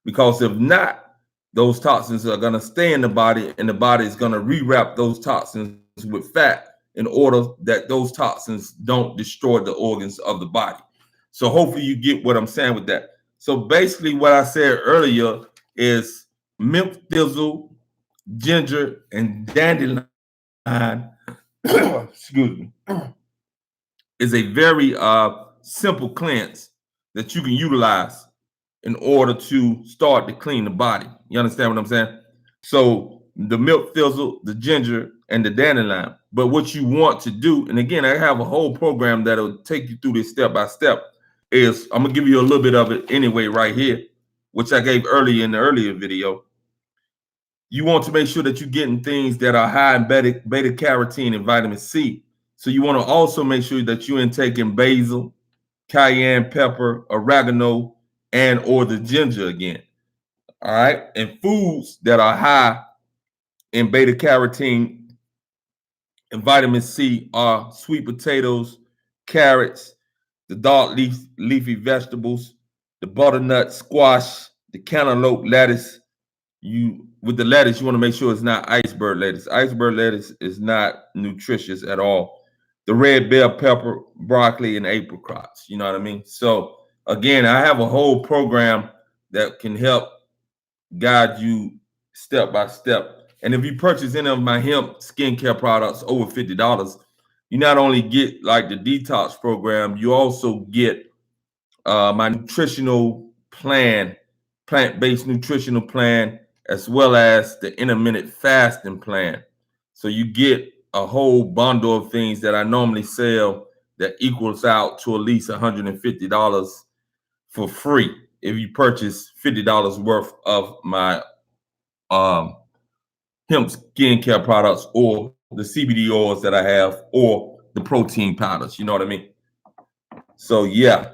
Because if not, those toxins are going to stay in the body, and the body is going to rewrap those toxins with fat in order that those toxins don't destroy the organs of the body. So hopefully you get what I'm saying with that. So basically what I said earlier is milk thistle, ginger, and dandelion, excuse me, is a very simple cleanse that you can utilize in order to start to clean the body. You understand what I'm saying? So the milk thistle, the ginger, and the dandelion. But what you want to do, and again, I have a whole program that'll take you through this step by step, is I'm gonna give you a little bit of it anyway right here, which I gave earlier in the earlier video. You want to make sure that you're getting things that are high in beta carotene and vitamin C. So you want to also make sure that you're intaking basil, cayenne pepper, oregano, and or the ginger again. All right. And foods that are high in beta carotene and vitamin C are sweet potatoes, carrots, the dark leafy vegetables, the butternut squash, the cantaloupe lettuce. With the lettuce, you want to make sure it's not iceberg lettuce. Iceberg lettuce is not nutritious at all. The red bell pepper, broccoli, and apricots. You know what I mean? So again, I have a whole program that can help guide you step by step. And if you purchase any of my hemp skincare products over $50, you not only get like the detox program, you also get my nutritional plan, plant-based nutritional plan, as well as the intermittent fasting plan. So you get a whole bundle of things that I normally sell that equals out to at least $150 for free if you purchase $50 worth of my hemp skincare products or the CBD oils that I have or the protein powders. You know what I mean? So yeah.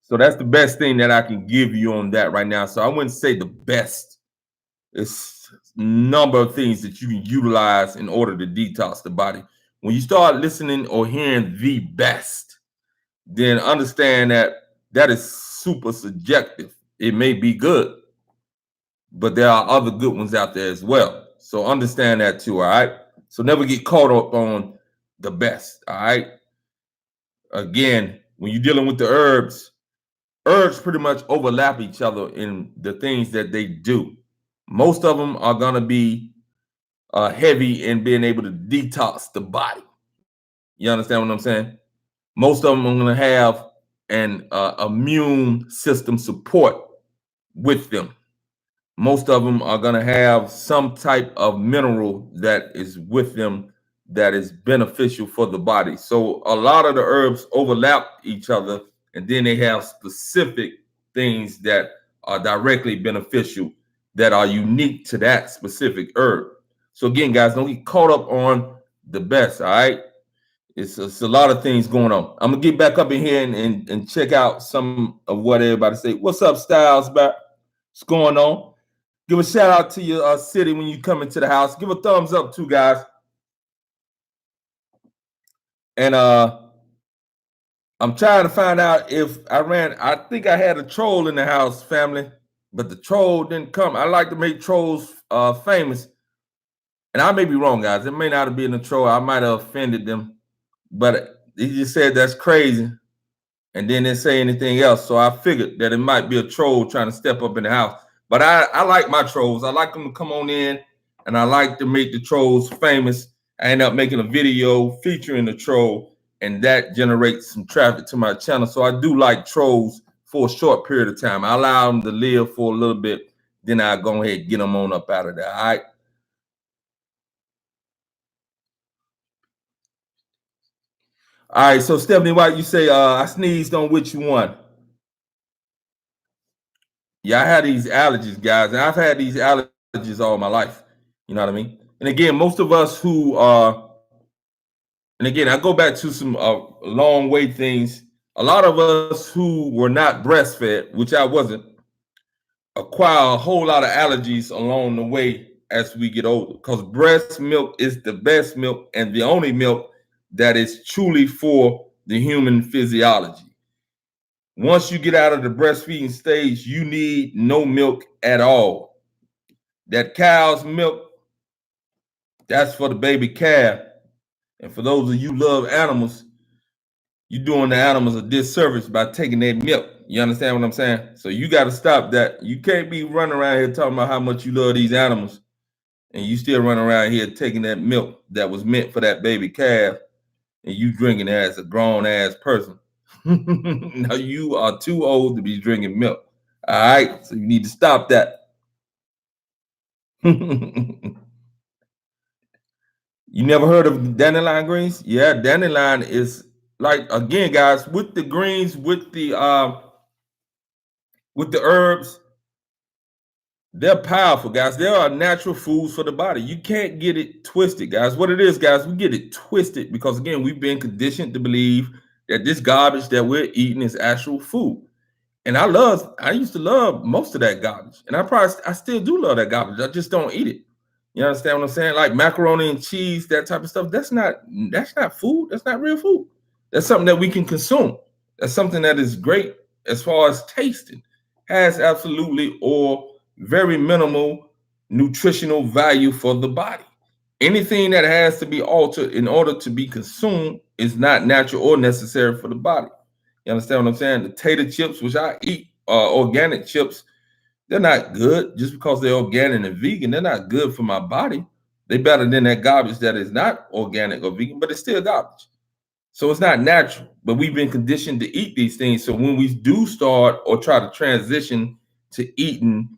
So that's the best thing that I can give you on that right now. So I wouldn't say the best. It's a number of things that you can utilize in order to detox the body. When you start listening or hearing the best, then understand that that is super subjective. It may be good, but there are other good ones out there as well. So understand that too, all right? So never get caught up on the best, all right? Again, when you're dealing with the herbs pretty much overlap each other in the things that they do. Most of them are going to be heavy in being able to detox the body. You understand what I'm saying? Most of them are going to have an immune system support with them. Most of them are going to have some type of mineral that is with them that is beneficial for the body. So a lot of the herbs overlap each other, and then they have specific things that are directly beneficial that are unique to that specific herb. So again, guys, don't get caught up on the best, all right? It's a lot of things going on. I'm gonna get back up in here and check out some of what everybody say. What's up, Styles? What's going on? Give a shout out to your city when you come into the house. Give a thumbs up too, guys. And I'm trying to find out if I think I had a troll in the house, family, but the troll didn't come. I like to make trolls famous. And I may be wrong, guys. It may not have been a troll. I might have offended them. But he just said that's crazy. And then didn't say anything else. So I figured that it might be a troll trying to step up in the house. But I like my trolls. I like them to come on in, and I like to make the trolls famous. I end up making a video featuring the troll, and that generates some traffic to my channel. So I do like trolls for a short period of time. I allow them to live for a little bit, then I go ahead and get them on up out of there. All right. All right. So Stephanie White, you say I sneezed on which one? Yeah, I had these allergies, guys, and I've had these allergies all my life. You know what I mean? And again, most of us who are, and again, I go back to some long way things. A lot of us who were not breastfed, which I wasn't, acquire a whole lot of allergies along the way as we get older. Because breast milk is the best milk and the only milk that is truly for the human physiology. Once you get out of the breastfeeding stage, you need no milk at all. That cow's milk, that's for the baby calf. And for those of you who love animals, you're doing the animals a disservice by taking their milk. You understand what I'm saying? So you got to stop that. You can't be running around here talking about how much you love these animals, and you still running around here taking that milk that was meant for that baby calf, and you drinking it as a grown ass person. Now you are too old to be drinking milk. All right, so you need to stop that. You never heard of dandelion greens? Yeah, dandelion is like, again, guys, with the greens, with the herbs, they're powerful, guys. They are natural foods for the body. You can't get it twisted, guys. What it is, guys, we get it twisted because, again, we've been conditioned to believe that this garbage that we're eating is actual food. And I used to love most of that garbage. And I still do love that garbage. I just don't eat it. You understand what I'm saying? Like macaroni and cheese, that type of stuff. That's not food. That's not real food. That's something that we can consume. That's something that is great as far as tasting. Has absolutely or very minimal nutritional value for the body. Anything that has to be altered in order to be consumed is not natural or necessary for the body. You understand what I'm saying? The tater chips, which I eat, organic chips, they're not good just because they're organic and vegan. They're not good for my body. They're better than that garbage that is not organic or vegan, but it's still garbage. So it's not natural, but we've been conditioned to eat these things. So when we do start or try to transition to eating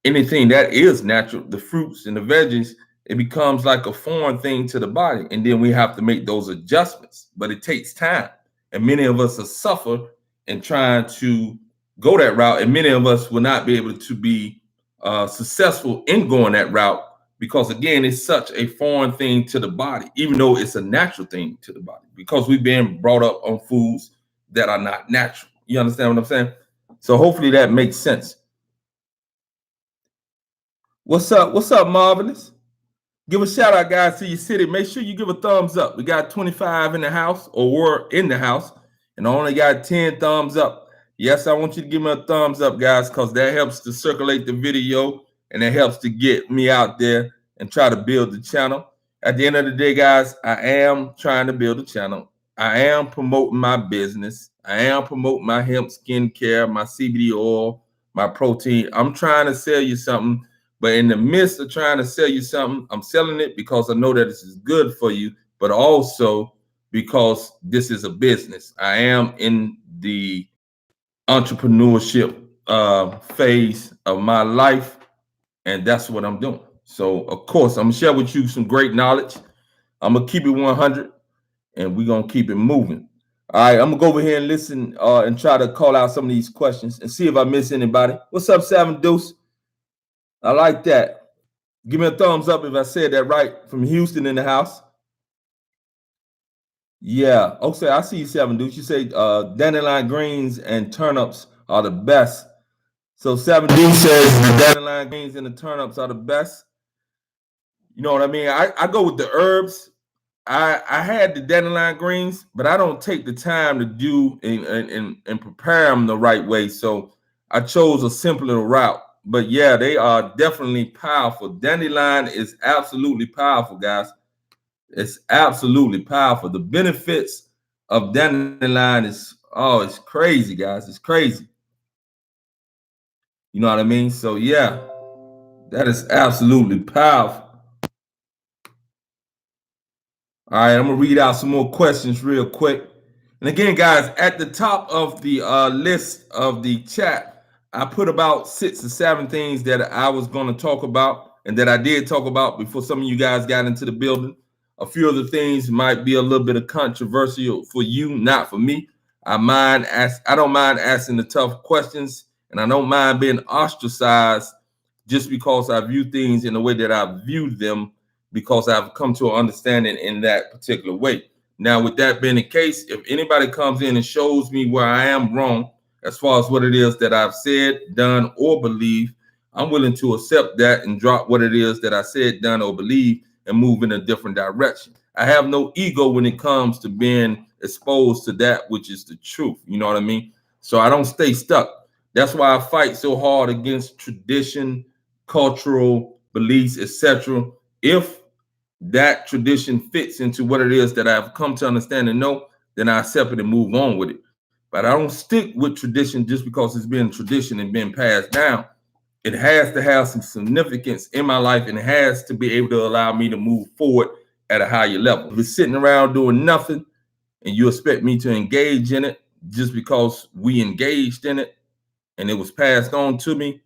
anything that is natural, the fruits and the veggies, it becomes like a foreign thing to the body. And then we have to make those adjustments, but it takes time. And many of us are suffer in trying to go that route. And many of us will not be able to be successful in going that route because, again, it's such a foreign thing to the body, even though it's a natural thing to the body, because we've been brought up on foods that are not natural. You understand what I'm saying? So hopefully that makes sense. What's up? What's up, Marvelous? Give a shout out, guys, to your city. Make sure you give a thumbs up. We got 25 in the house, or we're in the house, and I only got 10 thumbs up. Yes, I want you to give me a thumbs up, guys, because that helps to circulate the video and it helps to get me out there and try to build the channel. At the end of the day, guys, I am trying to build a channel. I am promoting my business. I am promoting my hemp skincare, my CBD oil, my protein. I'm trying to sell you something. But in the midst of trying to sell you something, I'm selling it because I know that this is good for you, but also because this is a business. I am in the entrepreneurship phase of my life, and that's what I'm doing. So, of course, I'm going to share with you some great knowledge. I'm going to keep it 100, and we're going to keep it moving. All right, I'm going to go over here and listen and try to call out some of these questions and see if I miss anybody. What's up, Seven Deuce? I like that. Give me a thumbs up if I said that right. From Houston in the house. Yeah. Okay, I see you, Seven Deuce. You say dandelion greens and turnips are the best. So Seven Deuce says the dandelion greens and the turnips are the best. You know what I mean? I go with the herbs. I had the dandelion greens, but I don't take the time to do and prepare them the right way. So I chose a simpler route. But yeah, they are definitely powerful. Dandelion is absolutely powerful, guys. It's absolutely powerful. The benefits of dandelion is, oh, it's crazy, guys. It's crazy. You know what I mean? So yeah, that is absolutely powerful. All right, I'm gonna read out some more questions real quick. And again, guys, at the top of the list of the chat, I put about 6 or 7 things that I was going to talk about and that I did talk about before some of you guys got into the building. A few of the things might be a little bit of controversial for you, not for me. I don't mind asking the tough questions, and I don't mind being ostracized just because I view things in the way that I view them, because I've come to an understanding in that particular way. Now, with that being the case, if anybody comes in and shows me where I am wrong, as far as what it is that I've said, done, or believe, I'm willing to accept that and drop what it is that I said, done, or believe and move in a different direction. I have no ego when it comes to being exposed to that which is the truth. You know what I mean? So I don't stay stuck. That's why I fight so hard against tradition, cultural beliefs, etc. If that tradition fits into what it is that I've come to understand and know, then I accept it and move on with it. But I don't stick with tradition just because it's been tradition and been passed down. It has to have some significance in my life, and it has to be able to allow me to move forward at a higher level. If it's sitting around doing nothing and you expect me to engage in it just because we engaged in it and it was passed on to me,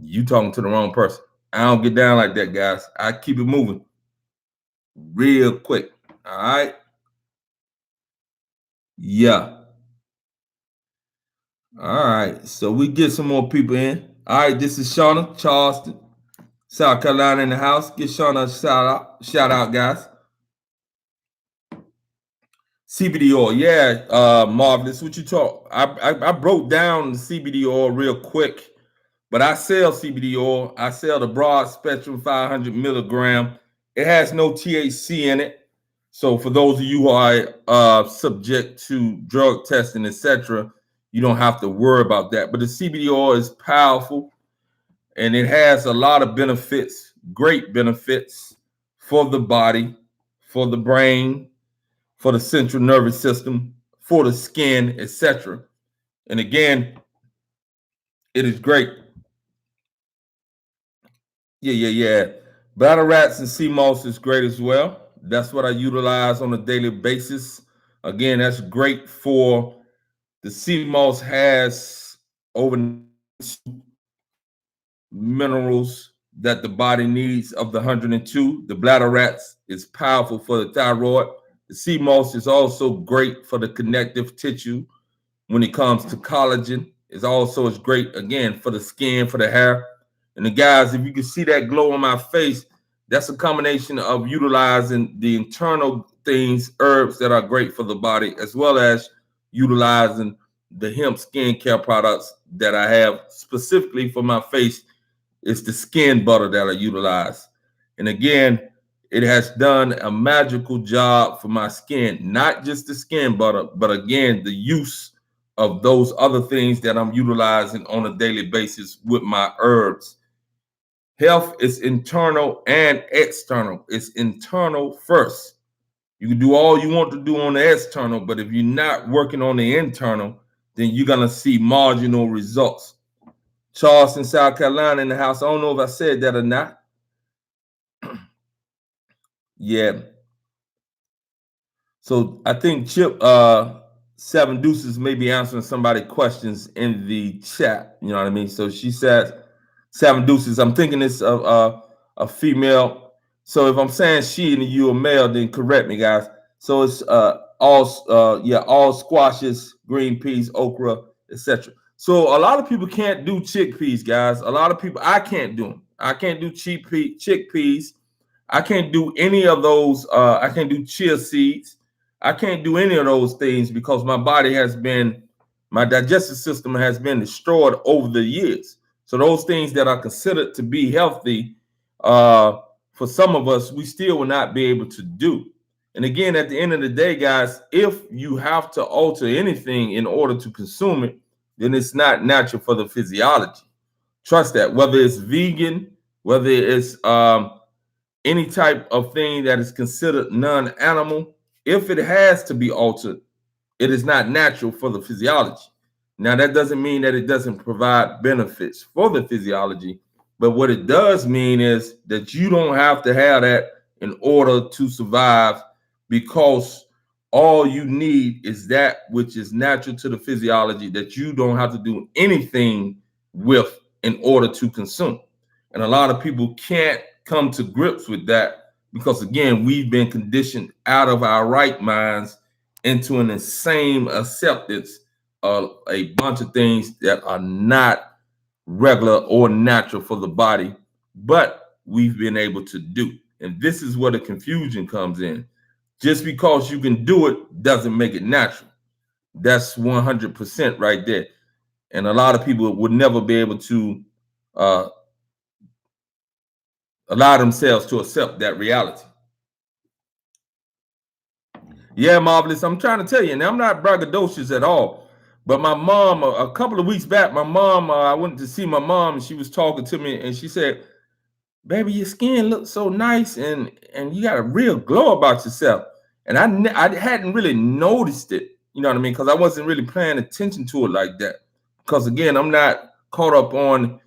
you talking to the wrong person. I don't get down like that, guys. I keep it moving real quick. All right. Yeah. All right. So we get some more people in. All right. This is Shauna, Charleston, South Carolina in the house. Give Shauna a shout out. Shout out, guys. CBD oil. Yeah, Marvelous. What you talk? I broke down the CBD oil real quick, but I sell CBD oil. I sell the broad spectrum 500 milligram. It has no THC in it. So for those of you who are subject to drug testing, etc., you don't have to worry about that. But the CBD oil is powerful, and it has a lot of benefits, great benefits for the body, for the brain, for the central nervous system, for the skin, etc. And again, it is great. Yeah. Bladder rats and sea moss is great as well. That's what I utilize on a daily basis. Again, that's great for the sea moss. Has over minerals that the body needs of the 102. The bladder rats is powerful for the thyroid. The sea moss is also great for the connective tissue when it comes to collagen. It's also is great, again, for the skin, for the hair. And the guys, if you can see that glow on my face, that's a combination of utilizing the internal things, herbs that are great for the body, as well as utilizing the hemp skincare products that I have specifically for my face. It's the skin butter that I utilize. And again, it has done a magical job for my skin, not just the skin butter, but again, the use of those other things that I'm utilizing on a daily basis with my herbs. Health is internal and external. It's internal first. You can do all you want to do on the external, but if you're not working on the internal, then you're going to see marginal results. Charleston, South Carolina in the house. I don't know if I said that or not. Yeah. So I think Chip Seven Deuces may be answering somebody questions in the chat. You know what I mean? So she says Seven Deuces. I'm thinking it's a female. So if I'm saying she and you a male, then correct me, guys. So it's all squashes, green peas, okra, etc. So a lot of people can't do chickpeas, guys. A lot of people, I can't do them. I can't do chickpeas. I can't do any of those. I can't do chia seeds. I can't do any of those things because my digestive system has been destroyed over the years. So those things that are considered to be healthy, for some of us, we still will not be able to do. And again, at the end of the day, guys, if you have to alter anything in order to consume it, then it's not natural for the physiology. Trust that. Whether it's vegan, whether it's any type of thing that is considered non-animal, if it has to be altered, it is not natural for the physiology. Now, that doesn't mean that it doesn't provide benefits for the physiology, but what it does mean is that you don't have to have that in order to survive, because all you need is that which is natural to the physiology that you don't have to do anything with in order to consume. And a lot of people can't come to grips with that because, again, we've been conditioned out of our right minds into an insane acceptance of a bunch of things that are not regular or natural for the body, but we've been able to do. And this is where the confusion comes in. Just because you can do it doesn't make it natural. That's 100% right there. And a lot of people would never be able to allow themselves to accept that reality. Yeah, Marvelous. I'm trying to tell you, and I'm not braggadocious at all. But my mom, a couple of weeks back, I went to see my mom, and she was talking to me, and she said, "Baby, your skin looks so nice, and you got a real glow about yourself." And I hadn't really noticed it, you know what I mean? Because I wasn't really paying attention to it like that. Because again, I'm not caught up on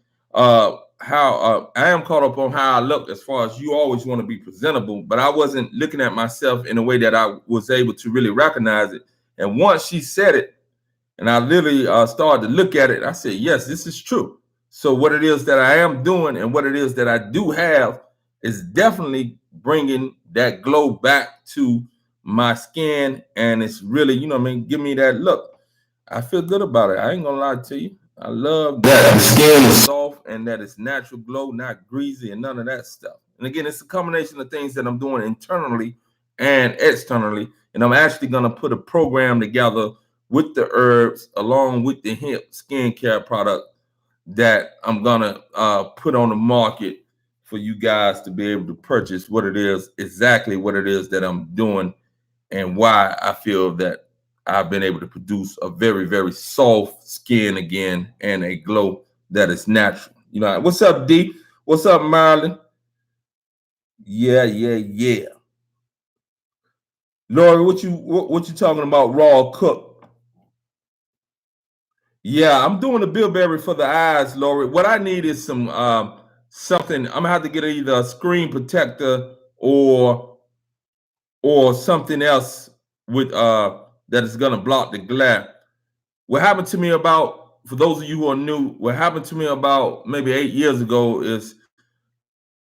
how I am caught up on how I look, as far as you always want to be presentable, but I wasn't looking at myself in a way that I was able to really recognize it. And once she said it, and I literally started to look at it, I said, yes, this is true. So what it is that I am doing and what it is that I do have is definitely bringing that glow back to my skin. And it's really, you know what I mean, give me that look. I feel good about it. I ain't gonna lie to you. I love that the skin is soft and that it's natural glow, not greasy and none of that stuff. And again, it's a combination of things that I'm doing internally and externally. And I'm actually gonna put a program together with the herbs along with the hemp skincare product that I'm gonna put on the market for you guys to be able to purchase what it is, exactly what it is that I'm doing, and why I feel that I've been able to produce a very, very soft skin again and a glow that is natural. You know, what's up, D? What's up, Marilyn? Yeah. Lori, what you talking about? Raw cook? Yeah, I'm doing the bilberry for the eyes, Lori. What I need is some something. I'm gonna have to get either a screen protector or something else with that is gonna block the glare. What happened to me about, for those of you who are new, what happened to me about maybe 8 years ago is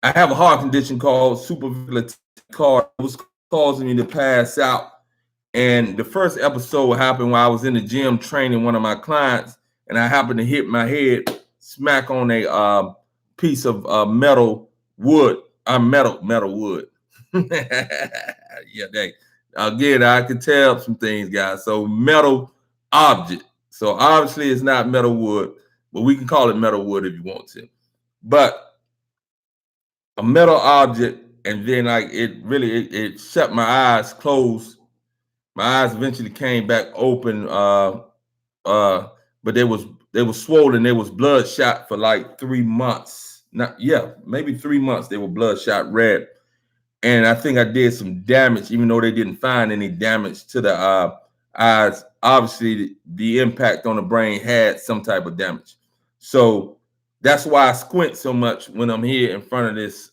I have a heart condition called supraventricular tachycardia. It was causing me to pass out. And the first episode happened while I was in the gym training one of my clients, and I happened to hit my head smack on a piece of metal wood. Metal wood. Yeah, again, I could tell some things, guys. So metal object. So obviously it's not metal wood, but we can call it metal wood if you want to. But a metal object, and then like it shut my eyes closed. My eyes eventually came back open, but they were swollen. They was bloodshot for like 3 months. Maybe 3 months. They were bloodshot red, and I think I did some damage, even though they didn't find any damage to the eyes. Obviously, the impact on the brain had some type of damage. So that's why I squint so much when I'm here in front of this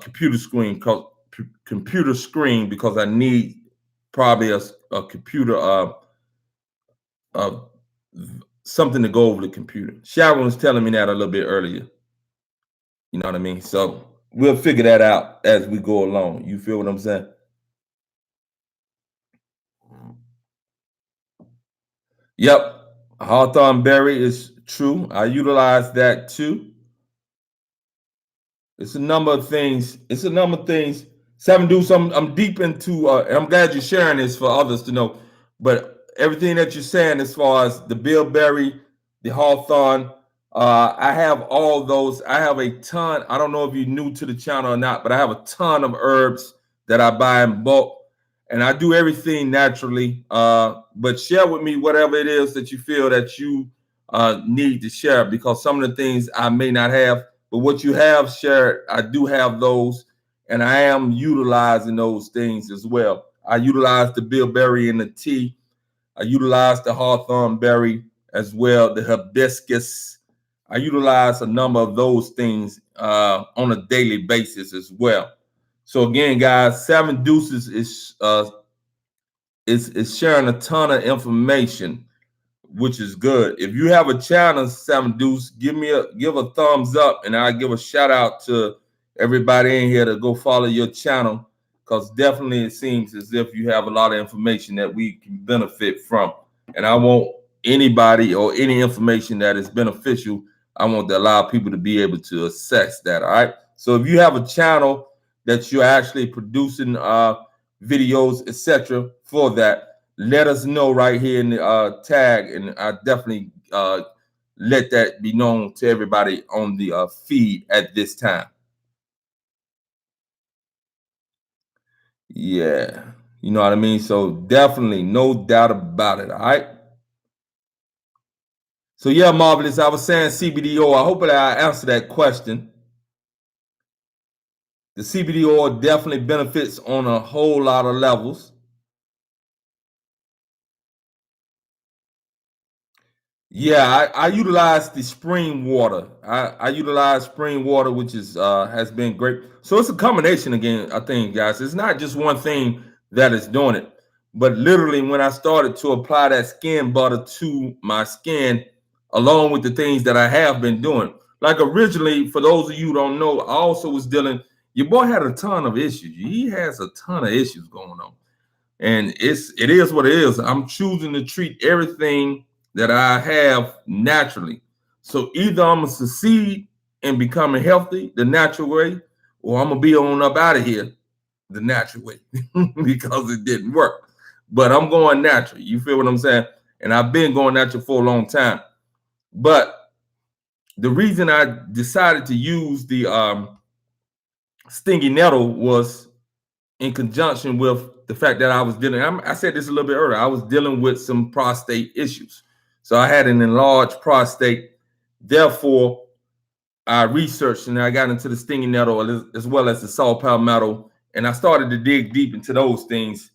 computer screen, because I need probably a computer, something to go over the computer. Sharon was telling me that a little bit earlier. You know what I mean? So we'll figure that out as we go along. You feel what I'm saying? Yep. Hawthorne berry is true. I utilize that too. It's a number of things. Seven Deuce, I'm deep into, and I'm glad you're sharing this for others to know. But everything that you're saying as far as the bilberry, the hawthorn, I have all those. I have a ton. I don't know if you're new to the channel or not, but I have a ton of herbs that I buy in bulk. And I do everything naturally. But share with me whatever it is that you feel that you need to share, because some of the things I may not have, but what you have shared, I do have those, and I am utilizing those things as well. I utilize the bilberry in the tea. I utilize the hawthorn berry as well, the hibiscus. I utilize a number of those things on a daily basis as well. So again, guys, Seven Deuces is sharing a ton of information, which is good. If you have a channel, Seven Deuce, give a thumbs up, and I'll give a shout out to everybody in here to go follow your channel, because definitely it seems as if you have a lot of information that we can benefit from. And I want anybody or any information that is beneficial, I want to allow people to be able to assess that. All right. So if you have a channel that you're actually producing videos, etc., for that, let us know right here in the tag, and I definitely let that be known to everybody on the feed at this time. Yeah, you know what I mean? So definitely, no doubt about it. All right. So yeah, Marvelous, I was saying CBDO. I hope that I answered that question. The CBD oil definitely benefits on a whole lot of levels. Yeah, I utilize the spring water. I utilize spring water, which is has been great. So it's a combination again, I think, guys. It's not just one thing that is doing it, but literally when I started to apply that skin butter to my skin, along with the things that I have been doing. Like originally, for those of you who don't know, I also was dealing. Your boy had a ton of issues. He has a ton of issues going on, and it is what it is. I'm choosing to treat everything that I have naturally. So either I'm gonna succeed in becoming healthy the natural way, or I'm gonna be on up out of here the natural way because it didn't work. But I'm going natural. You feel what I'm saying? And I've been going natural for a long time. But the reason I decided to use the stingy nettle was in conjunction with the fact that I was dealing, I said this a little bit earlier, I was dealing with some prostate issues. So I had an enlarged prostate. Therefore, I researched and I got into the stinging nettle as well as the saw palmetto. And I started to dig deep into those things.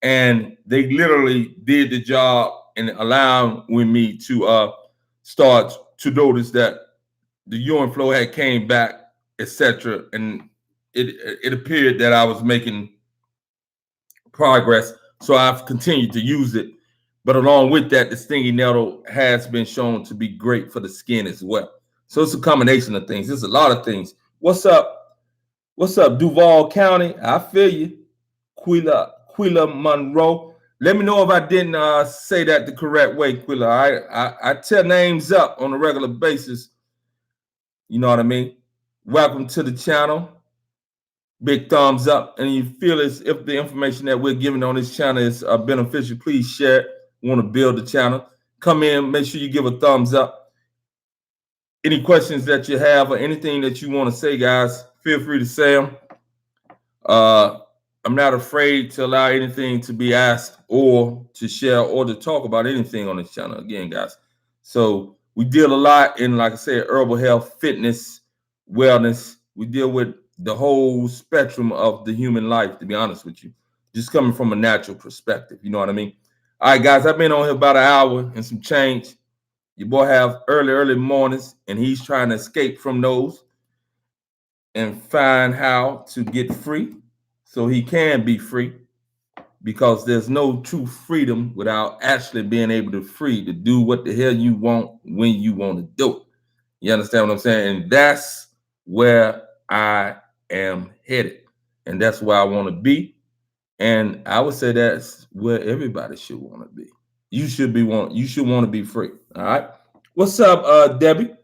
And they literally did the job and allowed me to start to notice that the urine flow had came back, etc. And it appeared that I was making progress. So I've continued to use it. But along with that, the stingy nettle has been shown to be great for the skin as well. So it's a combination of things. It's a lot of things. What's up? What's up, Duval County? I feel you. Quilla Monroe. Let me know if I didn't say that the correct way, Quilla. I tear names up on a regular basis. You know what I mean? Welcome to the channel. Big thumbs up. And you feel as if the information that we're giving on this channel is beneficial, please share it. We want to build the channel. Come in, make sure you give a thumbs up. Any questions that you have or anything that you want to say, guys, feel free to say them. I'm not afraid to allow anything to be asked or to share or to talk about anything on this channel. Again, guys. So we deal a lot in, like I said, herbal health, fitness, wellness. We deal with the whole spectrum of the human life, to be honest with you. Just coming from a natural perspective. You know what I mean? All right, guys, I've been on here about an hour and some change. Your boy have early mornings, and he's trying to escape from those and find how to get free so he can be free, because there's no true freedom without actually being able to free to do what the hell you want when you want to do it. You understand what I'm saying? And that's where I am headed. And that's where I want to be. And I would say that's where everybody should want to be. You should want to be free. All right. What's up, Debbie?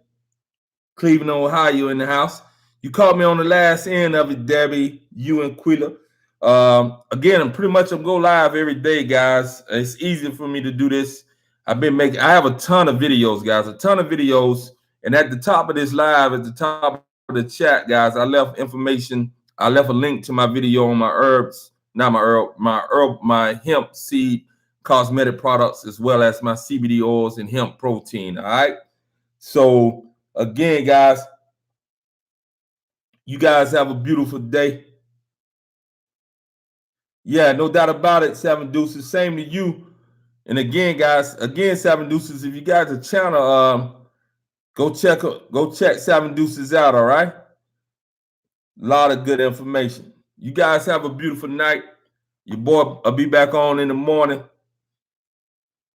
Cleveland, Ohio in the house. You caught me on the last end of it, Debbie, you and Quilla. Again, I'm go live every day, guys. It's easy for me to do this. I have a ton of videos, guys, And at the top of this live, at the top of the chat, guys, I left information. I left a link to my video on my hemp seed cosmetic products, as well as my CBD oils and hemp protein. All right. So again, guys, you guys have a beautiful day. Yeah, no doubt about it. Seven Deuces, same to you. And again, guys, Seven Deuces, if you guys a channel, go check Seven Deuces out. All right. A lot of good information. You guys have a beautiful night. Your boy, I'll be back on in the morning.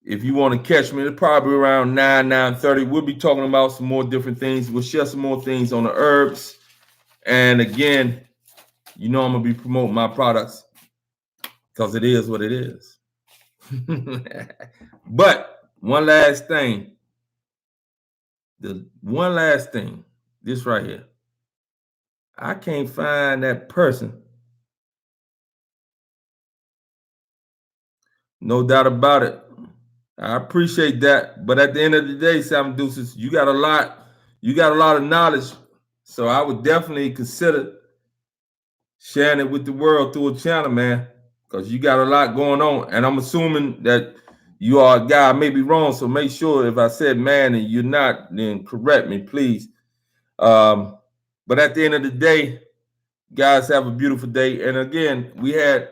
If you want to catch me, it's probably around 9:30. We'll be talking about some more different things. We'll share some more things on the herbs. And again, you know I'm going to be promoting my products because it is what it is. But one last thing. This right here. I can't find that person. No doubt about it. I appreciate that. But at the end of the day, Seven Deuces, you got a lot of knowledge. So I would definitely consider sharing it with the world through a channel, man, because you got a lot going on. And I'm assuming that you are a guy. I may be wrong, so make sure if I said man and you're not, then correct me, please. But at the end of the day, Guys, have a beautiful day. And again, we had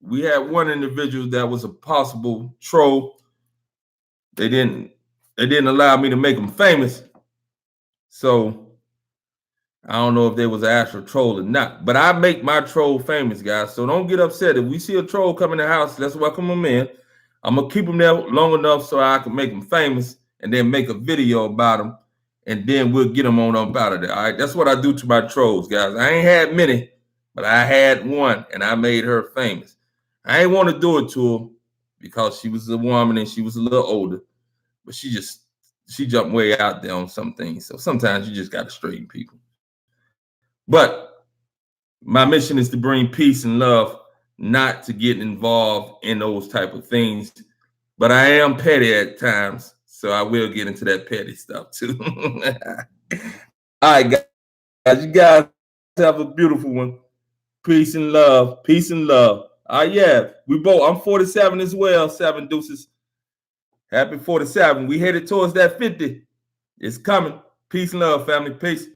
one individual that was a possible troll. They didn't allow me to make them famous. So I don't know if there was an actual troll or not, but I make my troll famous, guys. So don't get upset. If we see a troll come in the house, let's welcome them in. I'm going to keep them there long enough so I can make them famous and then make a video about them. And then we'll get them on up out of there. All right. That's what I do to my trolls, guys. I ain't had many, but I had one and I made her famous. I ain't want to do it to her because she was a woman and she was a little older, but she jumped way out there on some things. So sometimes you just got to straighten people. But my mission is to bring peace and love, not to get involved in those type of things. But I am petty at times, so I will get into that petty stuff too. All right, guys, you guys have a beautiful one. Peace and love. Peace and love. Yeah, I'm 47 as well. 7 deuces. Happy 47. We headed towards that 50. It's coming. Peace and love, family. Peace.